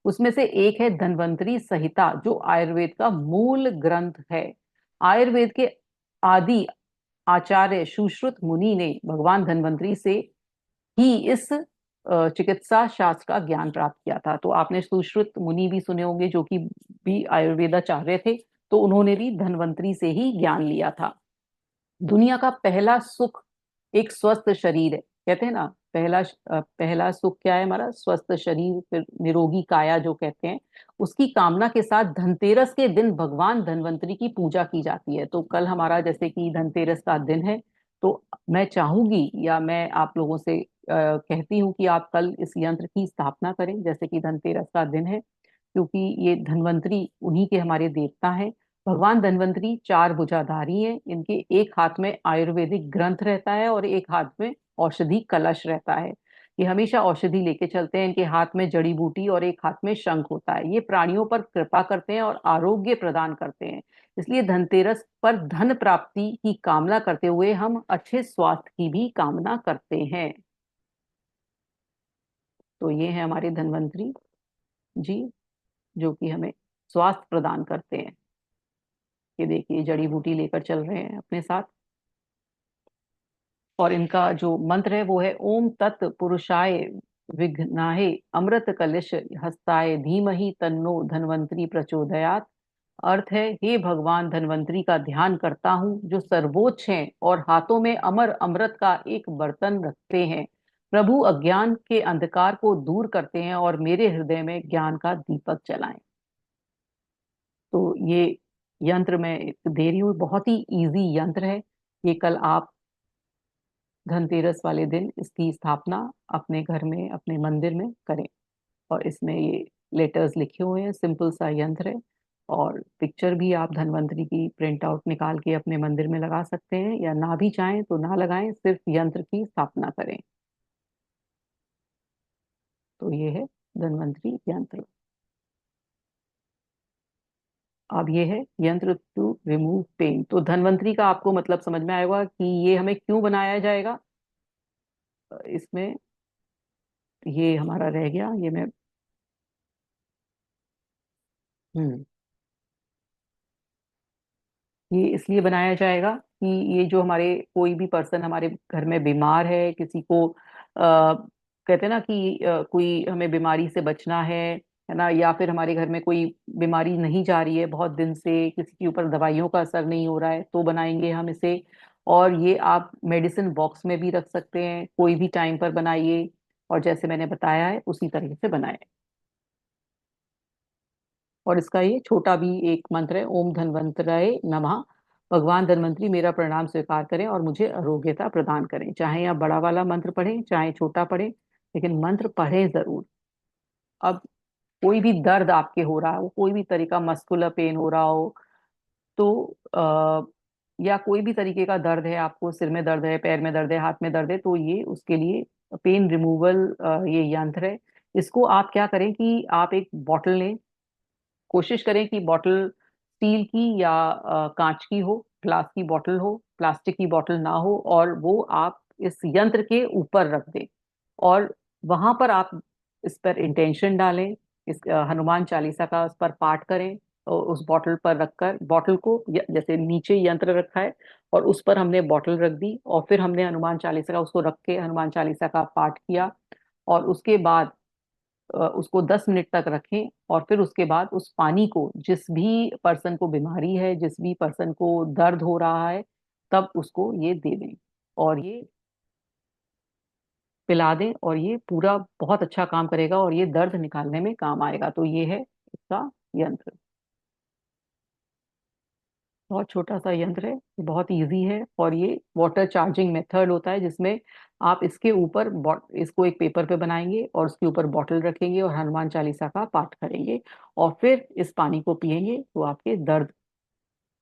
उसमें से एक है धन्वंतरी संहिता, जो आयुर्वेद का मूल ग्रंथ है। आयुर्वेद के आदि आचार्य सुश्रुत मुनि ने भगवान धन्वंतरी से ही इस चिकित्सा शास्त्र का ज्ञान प्राप्त किया था। तो आपने सुश्रुत मुनि भी सुने होंगे, जो कि भी आयुर्वेदाचार्य थे। तो उन्होंने भी धन्वंतरी से ही ज्ञान लिया था। दुनिया का पहला सुख एक स्वस्थ शरीर है। कहते हैं ना, पहला सुख क्या है हमारा? स्वस्थ शरीर, फिर निरोगी काया जो कहते हैं। उसकी कामना के साथ धनतेरस के दिन भगवान धन्वंतरी की पूजा की जाती है। तो कल हमारा जैसे कि धनतेरस का दिन है, तो मैं चाहूंगी या मैं आप लोगों से कहती हूँ कि आप कल इस यंत्र की स्थापना करें, जैसे कि धनतेरस का दिन है, क्योंकि ये धन्वंतरी उन्हीं के हमारे देवता हैं। भगवान धन्वंतरी चार भुजाधारी हैं। इनके एक हाथ में आयुर्वेदिक ग्रंथ रहता है, और एक हाथ में औषधि कलश रहता है। ये हमेशा औषधि लेके चलते हैं। इनके हाथ में जड़ी बूटी और एक हाथ में शंख होता है। ये प्राणियों पर कृपा करते हैं और आरोग्य प्रदान करते हैं। इसलिए धनतेरस पर धन प्राप्ति की कामना करते हुए हम अच्छे स्वास्थ्य की भी कामना करते हैं। तो ये है हमारे धन्वंतरी जी, जो कि हमें स्वास्थ्य प्रदान करते हैं। ये देखिए जड़ी बूटी लेकर चल रहे हैं अपने साथ। और इनका जो मंत्र है वो है ओम तत् पुरुषाय विघ्नाहे अमृत कलश हस्ताय धीमहि तन्नो धन्वंतरी प्रचोदयात्। अर्थ है, हे भगवान धन्वंतरी का ध्यान करता हूँ जो सर्वोच्च हैं और हाथों में अमर अमृत का एक बर्तन रखते हैं। प्रभु अज्ञान के अंधकार को दूर करते हैं और मेरे हृदय में ज्ञान का दीपक जलाएं। तो ये यंत्र मैं दे रही हूँ, बहुत ही इजी यंत्र है। ये कल आप धनतेरस वाले दिन इसकी स्थापना अपने घर में अपने मंदिर में करें। और इसमें ये लेटर्स लिखे हुए हैं, सिंपल सा यंत्र है। और पिक्चर भी आप धन्वंतरी की प्रिंट आउट निकाल के अपने मंदिर में लगा सकते हैं, या ना भी चाहें तो ना लगाएं, सिर्फ यंत्र की स्थापना करें। तो ये है धन्वंतरी यंत्र। अब ये है यंत्र टू रिमूव पेन। तो धन्वंतरी का आपको मतलब समझ में आएगा कि ये हमें क्यों बनाया जाएगा। इसमें ये हमारा रह गया, ये मैं हम्म ये इसलिए बनाया जाएगा कि ये जो हमारे कोई भी पर्सन हमारे घर में बीमार है, किसी को कहते हैं ना कि कोई हमें बीमारी से बचना है ना, या फिर हमारे घर में कोई बीमारी नहीं जा रही है बहुत दिन से, किसी के ऊपर दवाइयों का असर नहीं हो रहा है, तो बनाएंगे हम इसे। और ये आप मेडिसिन बॉक्स में भी रख सकते हैं, कोई भी टाइम पर बनाइए और जैसे मैंने बताया है उसी तरीके से बनाएं। और इसका ये छोटा भी एक मंत्र है, ओम धन्वंतराय नमः। भगवान धन्वंतरी मेरा प्रणाम स्वीकार करें और मुझे आरोग्यता प्रदान करें। चाहे आप बड़ा वाला मंत्र पढ़ें चाहे छोटा पढ़ें, लेकिन मंत्र पढ़ें जरूर। अब कोई भी दर्द आपके हो रहा हो, कोई भी तरीका मस्कुलर पेन हो रहा हो, तो या कोई भी तरीके का दर्द है, आपको सिर में दर्द है, पैर में दर्द है, हाथ में दर्द है, तो ये उसके लिए पेन रिमूवल ये यंत्र है। इसको आप क्या करें कि आप एक बॉटल लें, कोशिश करें कि बॉटल स्टील की या कांच की हो, ग्लास की बॉटल हो, प्लास्टिक की बॉटल ना हो, और वो आप इस यंत्र के ऊपर रख दें। और वहां पर आप इस पर इंटेंशन डालें, इस हनुमान चालीसा का उस पर पाठ करें। और उस बॉटल पर रखकर, बॉटल को जैसे नीचे यंत्र रखा है और उस पर हमने बॉटल रख दी, और फिर हमने हनुमान चालीसा का उसको रख के हनुमान चालीसा का पाठ किया। और उसके बाद उसको 10 मिनट तक रखें। और फिर उसके बाद उस पानी को, जिस भी पर्सन को बीमारी है, जिस भी पर्सन को दर्द हो रहा है, तब उसको ये दे दें और ये पिला दें, और ये पूरा बहुत अच्छा काम करेगा और ये दर्द निकालने में काम आएगा। तो ये है इसका यंत्र। बहुत छोटा सा यंत्र है, ये बहुत इजी है, और ये वाटर चार्जिंग मेथड होता है, जिसमें आप इसके ऊपर इसको एक पेपर पे बनाएंगे और उसके ऊपर बॉटल रखेंगे और हनुमान चालीसा का पाठ करेंगे, और फिर इस पानी को पिएंगे तो आपके दर्द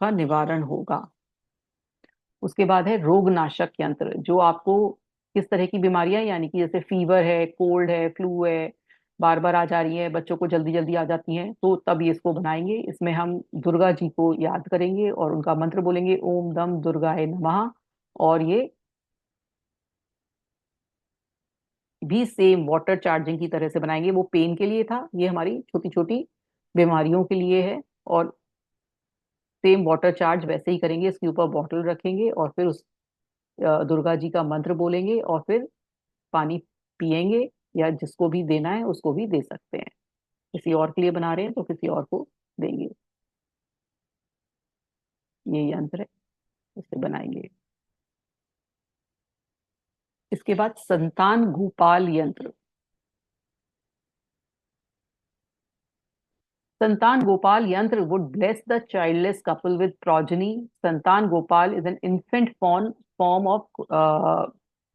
का निवारण होगा। उसके बाद है रोगनाशक यंत्र, जो आपको किस तरह की बीमारियां, यानी कि जैसे फीवर है, कोल्ड है, फ्लू है, बार बार आ जा रही है, बच्चों को जल्दी जल्दी आ जाती हैं, तो तब ये इसको बनाएंगे। इसमें हम दुर्गा जी को याद करेंगे और उनका मंत्र बोलेंगे, ओम दम दुर्गाय नमः। और ये भी सेम वाटर चार्जिंग की तरह से बनाएंगे। वो पेन के लिए था, ये हमारी छोटी छोटी बीमारियों के लिए है। और सेम वाटर चार्ज वैसे ही करेंगे, इसके ऊपर बॉटल रखेंगे और फिर उस दुर्गा जी का मंत्र बोलेंगे और फिर पानी पिएंगे, या जिसको भी देना है उसको भी दे सकते हैं। किसी और के लिए बना रहे हैं तो किसी और को देंगे। ये यंत्र है, इससे बनाएंगे। इसके बाद संतान गोपाल यंत्र। संतान गोपाल यंत्र would bless the childless couple with progeny. संतान Gopal is an infant form of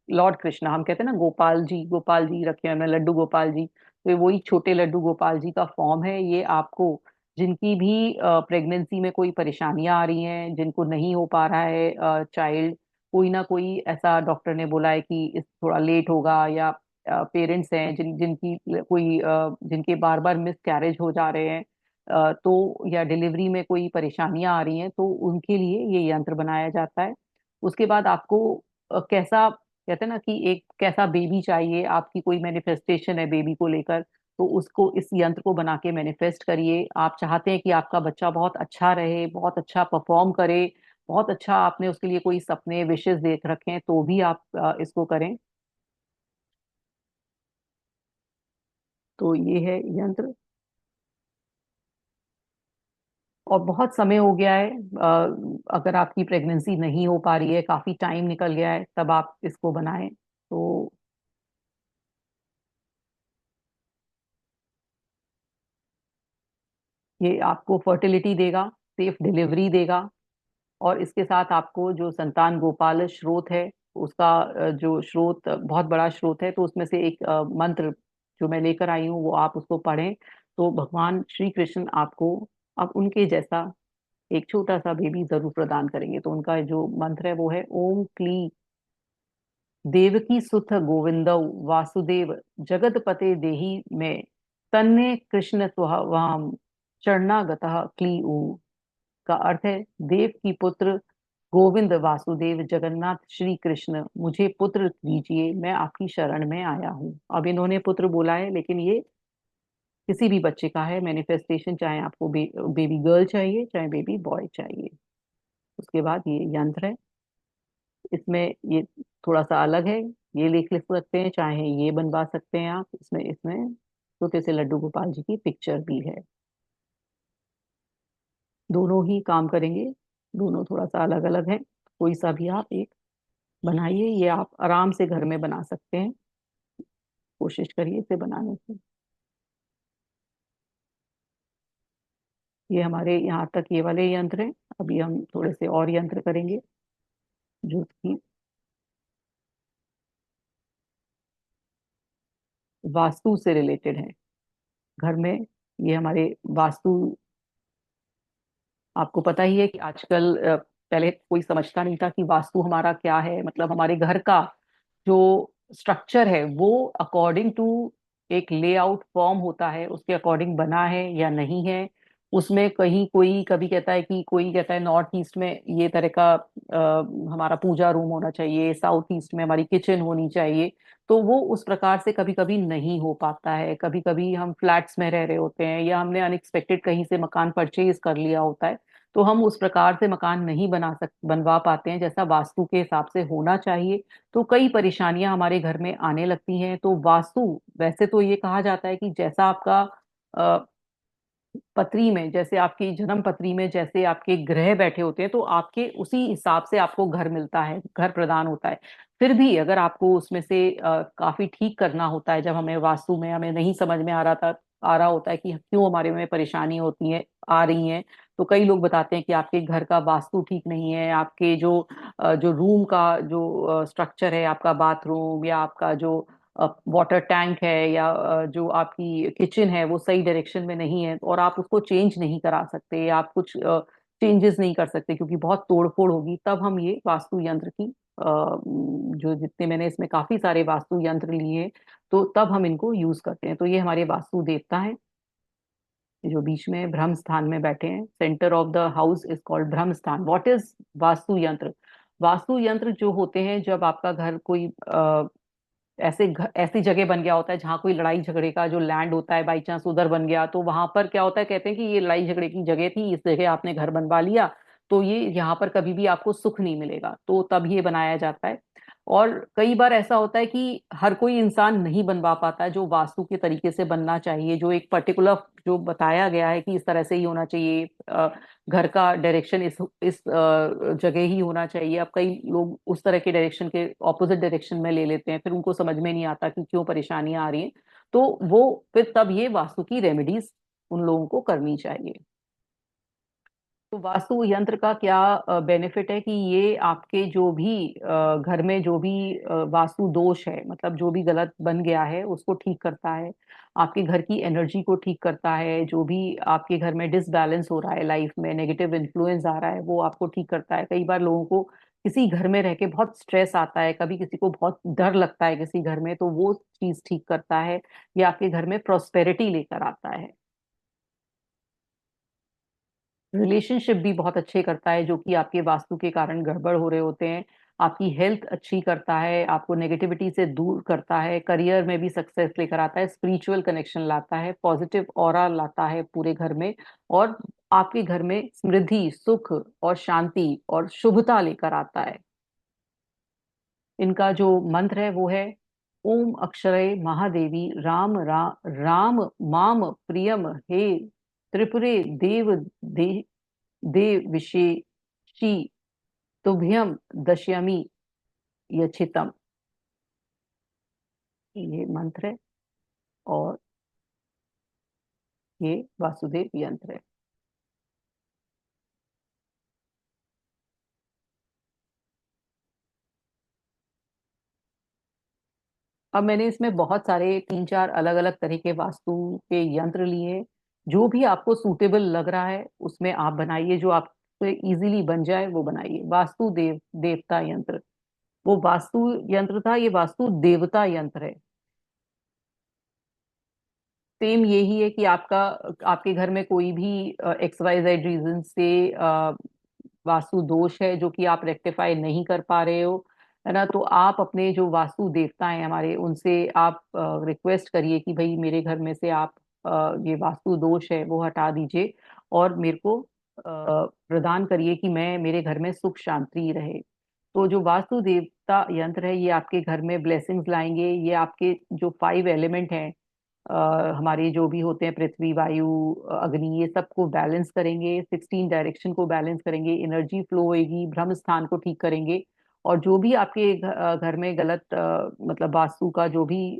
Lord Krishna. हम कहते हैं ना गोपाल जी रखे हैं लड्डू गोपाल जी, तो ये वही छोटे लड्डू गोपाल जी का फॉर्म है। ये आपको जिनकी भी प्रेगनेंसी में कोई परेशानियां आ रही हैं, जिनको नहीं हो पा रहा है चाइल्ड, कोई ना कोई ऐसा डॉक्टर ने बोला है कि इस थोड़ा लेट होगा, या पेरेंट्स हैं जिनके बार बार मिस कैरेज हो जा रहे हैं, तो या डिलीवरी में कोई परेशानियां आ रही हैं, तो उनके लिए ये यंत्र बनाया जाता है। उसके बाद आपको कैसा कहते हैं ना कि एक कैसा बेबी चाहिए, आपकी कोई मैनिफेस्टेशन है बेबी को लेकर, तो उसको इस यंत्र को बना के मैनिफेस्ट करिए। आप चाहते हैं कि आपका बच्चा बहुत अच्छा रहे, बहुत अच्छा परफॉर्म करे, बहुत अच्छा, आपने उसके लिए कोई सपने विशेष देख रखे हैं, तो भी आप इसको करें। तो ये है यंत्र। और बहुत समय हो गया है, अगर आपकी प्रेगनेंसी नहीं हो पा रही है, काफी टाइम निकल गया है, तब आप इसको बनाएं। तो ये आपको फर्टिलिटी देगा, सेफ डिलीवरी देगा, और इसके साथ आपको जो संतान गोपाल स्रोत है उसका जो स्रोत बहुत बड़ा स्रोत है, तो उसमें से एक मंत्र जो मैं लेकर आई हूँ वो आप उसको पढ़ें, तो भगवान श्री कृष्ण आपको अब उनके जैसा एक छोटा सा बेबी जरूर प्रदान करेंगे। तो उनका जो मंत्र है वो है ओम क्ली देवकी सुत गोविंदौ वासुदेव जगतपते देहि में तन्ने कृष्ण त्वहम शरणागतः क्लीउ। का अर्थ है, देव की पुत्र गोविंद वासुदेव जगन्नाथ श्री कृष्ण, मुझे पुत्र दीजिए, मैं आपकी शरण में आया हूँ। अब इन्होंने पुत्र बोला है, लेकिन ये किसी भी बच्चे का है मैनिफेस्टेशन, चाहे आपको बेबी गर्ल चाहिए चाहे बेबी बॉय चाहिए। उसके बाद ये यंत्र है, इसमें ये थोड़ा सा अलग है, ये लिख सकते हैं, चाहे ये बनवा सकते हैं आप। इसमें इसमें छोटे से लड्डू गोपाल जी की पिक्चर भी है। दोनों ही काम करेंगे, दोनों थोड़ा सा अलग अलग हैं, कोई सा भी आप एक बनाइए। ये आप आराम से घर में बना सकते हैं, कोशिश करिए इसे बनाने की। ये हमारे यहाँ तक ये वाले यंत्र हैं। अभी हम थोड़े से और यंत्र करेंगे जो कि वास्तु से रिलेटेड है घर में। ये हमारे वास्तु, आपको पता ही है कि आजकल पहले कोई समझता नहीं था कि वास्तु हमारा क्या है, मतलब हमारे घर का जो स्ट्रक्चर है वो अकॉर्डिंग टू एक लेआउट फॉर्म होता है, उसके अकॉर्डिंग बना है या नहीं है। उसमें कहीं कोई कभी कहता है कि, कोई कहता है नॉर्थ ईस्ट में ये तरह का हमारा पूजा रूम होना चाहिए, साउथ ईस्ट में हमारी किचन होनी चाहिए। तो वो उस प्रकार से कभी कभी नहीं हो पाता है। कभी कभी हम फ्लैट्स में रह रहे होते हैं, या हमने अनएक्सपेक्टेड कहीं से मकान परचेज कर लिया होता है, तो हम उस प्रकार से मकान नहीं बनवा पाते हैं जैसा वास्तु के हिसाब से होना चाहिए। तो कई परेशानियां हमारे घर में आने लगती हैं। तो वास्तु, वैसे तो ये कहा जाता है कि जैसा आपका पत्री में, जैसे आपकी जन्म पत्री में जैसे आपके ग्रह बैठे होते हैं, तो आपके उसी हिसाब से आपको घर मिलता है, घर प्रदान होता है। फिर भी अगर आपको उसमें से काफी ठीक करना होता है, जब हमें वास्तु में हमें नहीं समझ में आ रहा होता है कि क्यों हमारे में परेशानी होती है, आ रही है, तो कई लोग बताते हैं कि आपके घर का वास्तु ठीक नहीं है, आपके जो रूम का जो स्ट्रक्चर है, आपका बाथरूम या आपका जो वाटर टैंक है, या जो आपकी किचन है वो सही डायरेक्शन में नहीं है, और आप उसको चेंज नहीं करा सकते, आप कुछ चेंजेस नहीं कर सकते क्योंकि बहुत तोड़फोड़ होगी, तब हम ये वास्तु यंत्र की जो जितने मैंने इसमें काफी सारे वास्तु यंत्र लिए हैं, तो तब हम इनको यूज करते हैं। तो ये हमारे वास्तु देवता हैं जो बीच में ब्रह्म स्थान में बैठे हैं। Centre of the house is called ब्रह्म स्थान। व्हाट इज वास्तु यंत्र? वास्तु यंत्र जो होते हैं, जब आपका घर कोई ऐसी जगह बन गया होता है जहां कोई लड़ाई झगड़े का जो लैंड होता है, बाई चांस उधर बन गया, तो वहां पर क्या होता है, कहते हैं कि ये लड़ाई झगड़े की जगह थी, इस जगह आपने घर बनवा लिया, तो ये यहाँ पर कभी भी आपको सुख नहीं मिलेगा, तो तब ये बनाया जाता है। और कई बार ऐसा होता है कि हर कोई इंसान नहीं बनवा पाता है जो वास्तु के तरीके से बनना चाहिए, जो एक पर्टिकुलर जो बताया गया है कि इस तरह से ही होना चाहिए, घर का डायरेक्शन इस जगह ही होना चाहिए। अब कई लोग उस तरह के डायरेक्शन के ऑपोजिट डायरेक्शन में ले लेते हैं, फिर उनको समझ में नहीं आता कि क्यों परेशानियां आ रही हैं। तो वो फिर तब ये वास्तु की रेमेडीज उन लोगों को करनी चाहिए। तो वास्तु यंत्र का क्या बेनिफिट है कि ये आपके जो भी घर में जो भी वास्तु दोष है, मतलब जो भी गलत बन गया है उसको ठीक करता है, आपके घर की एनर्जी को ठीक करता है, जो भी आपके घर में डिसबैलेंस हो रहा है, लाइफ में नेगेटिव इन्फ्लुएंस आ रहा है, वो आपको ठीक करता है। कई बार लोगों को किसी घर में रह के बहुत स्ट्रेस आता है, कभी किसी को बहुत डर लगता है किसी घर में, तो वो चीज ठीक करता है। ये आपके घर में प्रोस्पेरिटी लेकर आता है। रिलेशनशिप भी बहुत अच्छे करता है, जो कि आपके वास्तु के कारण गड़बड़ हो रहे होते हैं। आपकी हेल्थ अच्छी करता है, आपको नेगेटिविटी से दूर करता है, करियर में भी सक्सेस लेकर आता है, स्पिरिचुअल कनेक्शन लाता है, पॉजिटिव ऑरा लाता है पूरे घर में, और आपके घर में समृद्धि, सुख और शांति और शुभता लेकर आता है। इनका जो मंत्र है वो है ओम अक्षरे महादेवी राम राम माम प्रियम हे त्रिपुरे दे देव विशेषी तुभ्यम दश्यमी यचितम। ये मंत्र है और ये वासुदेव यंत्र है। अब मैंने इसमें बहुत सारे 3-4 अलग अलग तरह के वास्तु के यंत्र लिए हैं। जो भी आपको सूटेबल लग रहा है उसमें आप बनाइए, जो आपसे इजीली बन जाए वो बनाइए। वास्तु देवता यंत्र, वो वास्तु यंत्र था, ये वास्तु देवता यंत्र है। सेम यही है कि आपका आपके घर में कोई भी XYZ रीजन से वास्तु दोष है जो कि आप रेक्टिफाई नहीं कर पा रहे हो, है ना, तो आप अपने जो वास्तु देवता हैं हमारे, उनसे आप रिक्वेस्ट करिए कि भाई मेरे घर में से आप ये वास्तु दोष है वो हटा दीजिए और मेरे को प्रदान करिए कि मैं मेरे घर में सुख शांति रहे। तो जो वास्तु देवता यंत्र है ये आपके घर में ब्लेसिंग्स लाएंगे। ये आपके जो 5 एलिमेंट हैं, हमारे जो भी होते हैं, पृथ्वी वायु अग्नि, ये सबको बैलेंस करेंगे, 16 डायरेक्शन को बैलेंस करेंगे, एनर्जी फ्लो होएगी, ब्रह्म स्थान को ठीक करेंगे। और जो भी आपके घर में गलत मतलब वास्तु का जो भी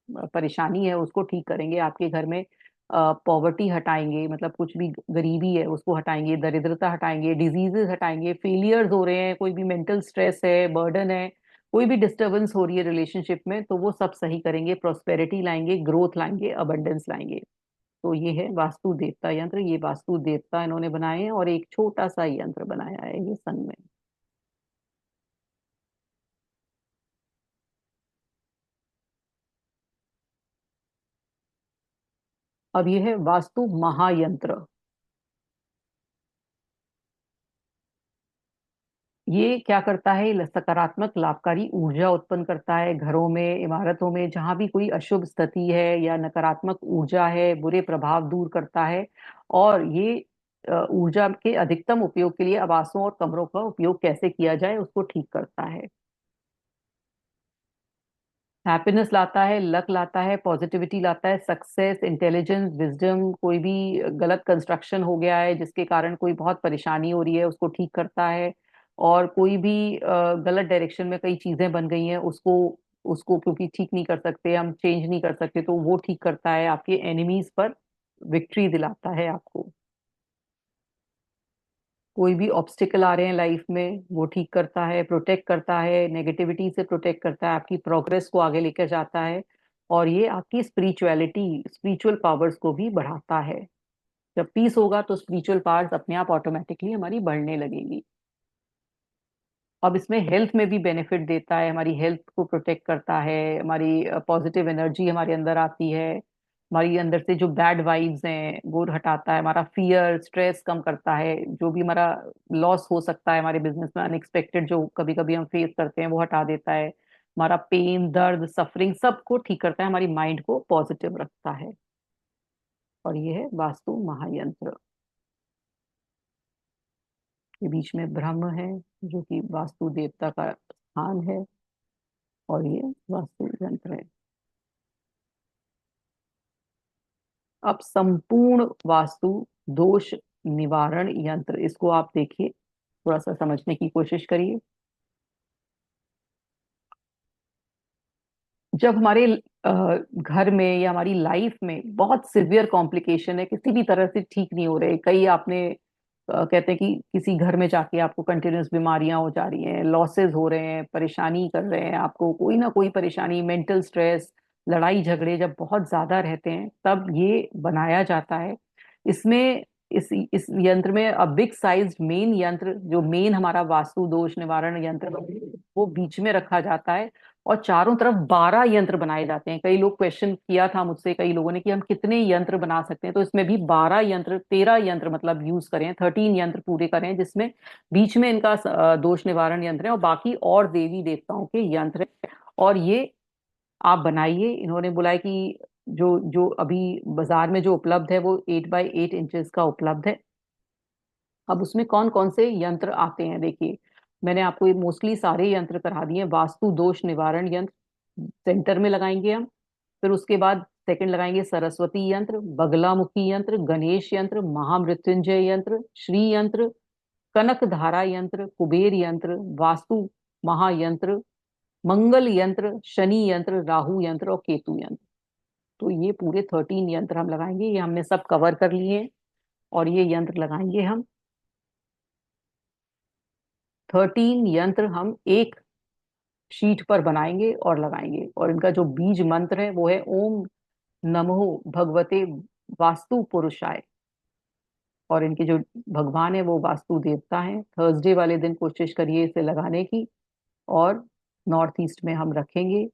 परेशानी है उसको ठीक करेंगे। आपके घर में पॉवर्टी हटाएंगे, मतलब कुछ भी गरीबी है उसको हटाएंगे, दरिद्रता हटाएंगे, डिजीजेस हटाएंगे, फेलियर्स हो रहे हैं, कोई भी मेंटल स्ट्रेस है, बर्डन है, कोई भी डिस्टरबेंस हो रही है रिलेशनशिप में, तो वो सब सही करेंगे, प्रोस्पेरिटी लाएंगे, ग्रोथ लाएंगे, अबंडेंस लाएंगे। तो ये है वास्तु देवता यंत्र। ये वास्तु देवता इन्होंने बनाए हैं और एक छोटा सा यंत्र बनाया है ये संघ में। अब ये है वास्तु महायंत्र। ये क्या करता है, ये सकारात्मक लाभकारी ऊर्जा उत्पन्न करता है घरों में, इमारतों में, जहां भी कोई अशुभ स्थिति है या नकारात्मक ऊर्जा है, बुरे प्रभाव दूर करता है। और ये ऊर्जा के अधिकतम उपयोग के लिए आवासों और कमरों का उपयोग कैसे किया जाए उसको ठीक करता है। हैप्पीनेस लाता है, लक लाता है, पॉजिटिविटी लाता है, सक्सेस, इंटेलिजेंस, विजडम। कोई भी गलत कंस्ट्रक्शन हो गया है जिसके कारण कोई बहुत परेशानी हो रही है उसको ठीक करता है। और कोई भी गलत डायरेक्शन में कई चीजें बन गई हैं उसको उसको क्योंकि ठीक नहीं कर सकते, हम चेंज नहीं कर सकते, तो वो ठीक करता है, आपके एनिमीज पर विक्ट्री दिलाता है आपको। कोई भी ऑब्स्टिकल आ रहे हैं लाइफ में वो ठीक करता है, प्रोटेक्ट करता है, नेगेटिविटी से प्रोटेक्ट करता है, आपकी प्रोग्रेस को आगे लेकर जाता है। और ये आपकी स्पिरिचुअलिटी, स्पिरिचुअल पावर्स को भी बढ़ाता है। जब पीस होगा तो स्पिरिचुअल पावर्स अपने आप ऑटोमेटिकली हमारी बढ़ने लगेंगी। अब इसमें हेल्थ में भी बेनिफिट देता है, हमारी हेल्थ को प्रोटेक्ट करता है, हमारी पॉजिटिव एनर्जी हमारे अंदर आती है, हमारी अंदर से जो बैड वाइब्स हैं वो हटाता है, हमारा फियर स्ट्रेस कम करता है, जो भी हमारा लॉस हो सकता है हमारे बिजनेस में अनएक्सपेक्टेड जो कभी कभी हम फेस करते हैं वो हटा देता है, हमारा पेन दर्द सफरिंग सबको ठीक करता है, हमारी माइंड को पॉजिटिव रखता है। और ये है वास्तु महायंत्र। ये बीच में ब्रह्म है जो कि वास्तु देवता का स्थान है, और ये वास्तु यंत्र है। अब संपूर्ण वास्तु दोष निवारण यंत्र, इसको आप देखिए, थोड़ा सा समझने की कोशिश करिए। जब हमारे घर में या हमारी लाइफ में बहुत सिवियर कॉम्प्लिकेशन है, किसी भी तरह से ठीक नहीं हो रहे, कई आपने कहते हैं कि किसी घर में जाके आपको कंटिन्यूस बीमारियां हो जा रही हैं, लॉसेस हो रहे हैं, परेशानी कर रहे हैं, आपको कोई ना कोई परेशानी, मेंटल स्ट्रेस, लड़ाई झगड़े जब बहुत ज्यादा रहते हैं तब ये बनाया जाता है। इसमें इस यंत्र में अ बिग साइज मेन यंत्र, जो मेन हमारा वास्तु दोष निवारण यंत्र वो बीच में रखा जाता है। और चारों तरफ 12 यंत्र बनाए जाते हैं। कई लोग क्वेश्चन किया था मुझसे, कई लोगों ने, कि हम कितने यंत्र बना सकते हैं। तो इसमें भी 12 यंत्र, 13 यंत्र मतलब यूज करें, 13 यंत्र पूरे करें, जिसमें बीच में इनका दोष निवारण यंत्र है और बाकी और देवी देवताओं के यंत्र है। और ये आप बनाइए। इन्होंने बोला है कि जो जो अभी बाजार में जो उपलब्ध है वो 8x8 इंचेस का उपलब्ध है। अब उसमें कौन कौन से यंत्र आते हैं देखिए, मैंने आपको ये मोस्टली सारे यंत्र करा दिए हैं। वास्तु दोष निवारण यंत्र सेंटर में लगाएंगे हम। फिर उसके बाद सेकंड लगाएंगे सरस्वती यंत्र, बगलामुखी यंत्र, गणेश यंत्र, महामृत्युंजय यंत्र, श्री यंत्र, कनक धारा यंत्र, कुबेर यंत्र, वास्तु महायंत्र, मंगल यंत्र, शनि यंत्र, राहु यंत्र और केतु यंत्र। तो ये पूरे 13 यंत्र हम लगाएंगे। ये हमने सब कवर कर लिए हैं और ये यंत्र लगाएंगे हम। 13 यंत्र हम एक शीट पर बनाएंगे और लगाएंगे। और इनका जो बीज मंत्र है वो है ओम नमो भगवते वास्तु पुरुषाय। और इनके जो भगवान है वो वास्तु देवता है। थर्सडे वाले दिन कोशिश करिए इसे लगाने की। और नॉर्थ ईस्ट में हम रखेंगे।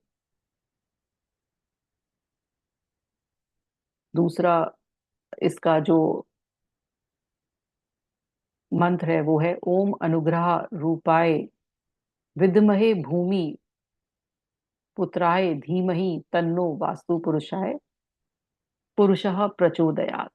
दूसरा इसका जो मंत्र है वो है ओम अनुग्रह रूपाय विद्महे भूमि पुत्राय धीमहि तन्नो वास्तु पुरुषाय पुरुषः प्रचोदयात्।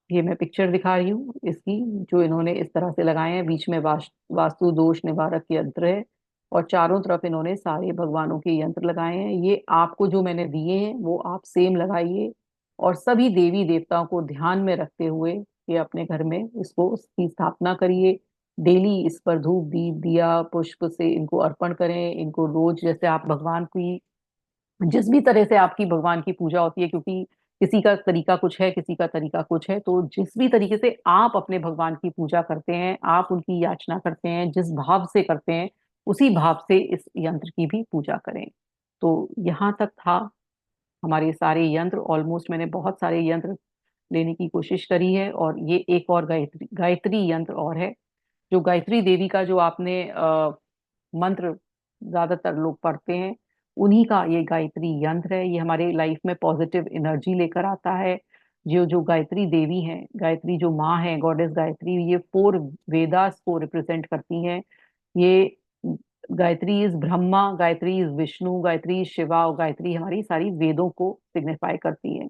ये मैं पिक्चर दिखा रही हूँ इसकी, जो इन्होंने इस तरह से लगाए हैं। बीच में वास्तु दोष निवारक यंत्र है और चारों तरफ इन्होंने सारे भगवानों के यंत्र लगाए हैं। ये आपको जो मैंने दिए हैं वो आप सेम लगाइए। और सभी देवी देवताओं को ध्यान में रखते हुए ये अपने घर में इसको इसकी स्थापना करिए। डेली इस पर धूप दीप दिया पुष्प से इनको अर्पण करें। इनको रोज जैसे आप भगवान की, जिस भी तरह से आपकी भगवान की पूजा होती है, क्योंकि किसी का तरीका कुछ है, किसी का तरीका कुछ है, तो जिस भी तरीके से आप अपने भगवान की पूजा करते हैं, आप उनकी याचना करते हैं, जिस भाव से करते हैं, उसी भाव से इस यंत्र की भी पूजा करें। तो यहाँ तक था हमारे सारे यंत्र। ऑलमोस्ट मैंने बहुत सारे यंत्र लेने की कोशिश करी है। और ये एक और गायत्री गायत्री यंत्र और है, जो गायत्री देवी का जो आपने मंत्र ज्यादातर लोग पढ़ते हैं, उन्हीं का ये गायत्री यंत्र है। ये हमारे लाइफ में पॉजिटिव एनर्जी लेकर आता है। जो जो गायत्री देवी हैं, गायत्री जो माँ है, गॉडेस गायत्री, ये 4 वेदास को रिप्रेजेंट करती हैं। ये Gayatri is Brahma, Gayatri is Vishnu, Gayatri is Shiva और गायत्री हमारी सारी वेदों को सिग्निफाई करती है।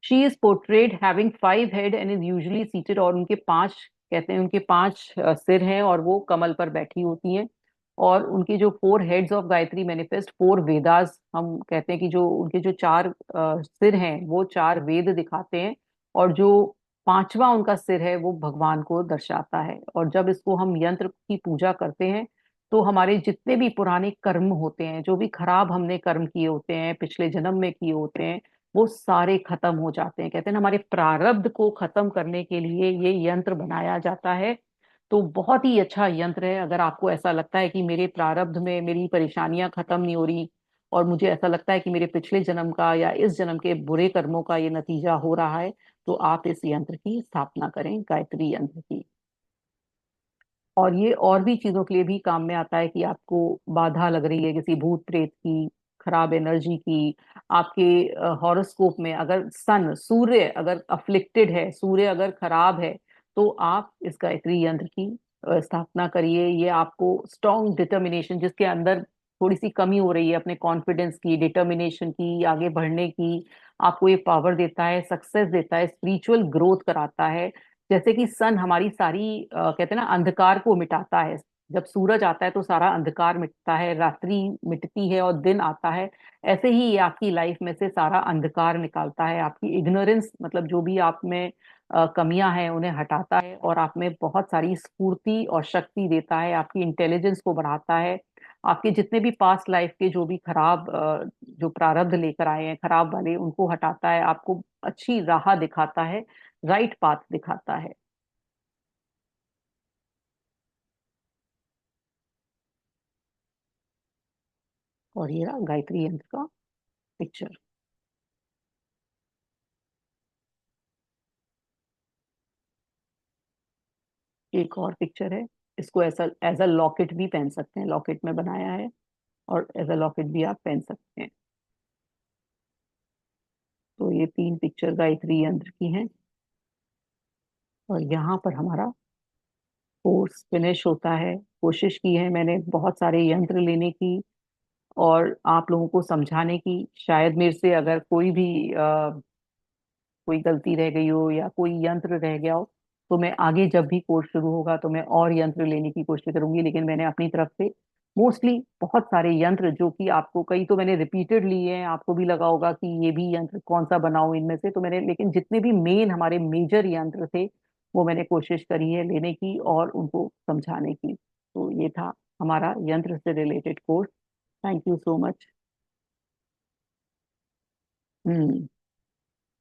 She is portrayed having 5 head and is usually seated. और उनके 5, कहते हैं उनके 5 सिर हैं और वो कमल पर बैठी होती हैं। और उनके जो 4 heads of Gayatri manifest 4 Vedas, हम कहते हैं कि जो उनके जो 4 सिर हैं वो 4 वेद दिखाते हैं। और जो 5वां उनका सिर है वो भगवान को दर्शाता है। और जब इसको हम यंत्र की पूजा करते हैं तो हमारे जितने भी पुराने कर्म होते हैं, जो भी खराब हमने कर्म किए होते हैं, पिछले जन्म में किए होते हैं, वो सारे खत्म हो जाते हैं। कहते हैं ना, हमारे प्रारब्ध को खत्म करने के लिए ये यंत्र बनाया जाता है। तो बहुत ही अच्छा यंत्र है। अगर आपको ऐसा लगता है कि मेरे प्रारब्ध में मेरी परेशानियां खत्म नहीं हो रही और मुझे ऐसा लगता है कि मेरे पिछले जन्म का या इस जन्म के बुरे कर्मों का ये नतीजा हो रहा है, तो आप इस यंत्र की स्थापना करें, गायत्री यंत्र की। और ये और भी चीजों के लिए भी काम में आता है कि आपको बाधा लग रही है किसी भूत प्रेत की, खराब एनर्जी की। आपके हॉरोस्कोप में अगर सन, सूर्य अगर अफ्लिक्टेड है, सूर्य अगर खराब है, तो आप इस गायत्री यंत्र की स्थापना करिए। ये आपको स्ट्रॉन्ग डिटर्मिनेशन, जिसके अंदर थोड़ी सी कमी हो रही है अपने कॉन्फिडेंस की, डिटर्मिनेशन की, आगे बढ़ने की, आपको ये पावर देता है, सक्सेस देता है, स्पिरिचुअल ग्रोथ कराता है। जैसे कि सन हमारी सारी कहते हैं ना, अंधकार को मिटाता है। जब सूरज आता है तो सारा अंधकार मिटता है, रात्रि मिटती है और दिन आता है। ऐसे ही ये आपकी लाइफ में से सारा अंधकार निकालता है, आपकी इग्नोरेंस मतलब जो भी आप में कमियां हैं उन्हें हटाता है और आप में बहुत सारी स्फूर्ति और शक्ति देता है, आपकी इंटेलिजेंस को बढ़ाता है। आपके जितने भी पास्ट लाइफ के जो भी खराब जो प्रारब्ध लेकर आए हैं खराब वाले, उनको हटाता है, आपको अच्छी राह दिखाता है, राइट पाथ दिखाता है। और ये रहा गायत्री यंत्र का पिक्चर। एक और पिक्चर है इसको ऐसा एज अ लॉकेट भी पहन सकते हैं, लॉकेट में बनाया है, और एज अ लॉकेट भी आप पहन सकते हैं। तो ये 3 पिक्चर गायत्री यंत्र की हैं। और यहाँ पर हमारा कोर्स फिनिश होता है। कोशिश की है मैंने बहुत सारे यंत्र लेने की और आप लोगों को समझाने की। शायद मेरे से अगर कोई गलती रह गई हो या कोई यंत्र रह गया हो, तो मैं आगे जब भी कोर्स शुरू होगा तो मैं और यंत्र लेने की कोशिश करूंगी। लेकिन मैंने अपनी तरफ से मोस्टली बहुत सारे यंत्र, जो कि आपको कई तो मैंने रिपीटेड लिए हैं, आपको भी लगा होगा कि ये भी यंत्र कौन सा बनाऊं इनमें से, तो मैंने, लेकिन जितने भी मेन हमारे मेजर यंत्र थे वो मैंने कोशिश करी है लेने की और उनको समझाने की। तो ये था हमारा यंत्र से related course. Thank you so much. Hmm.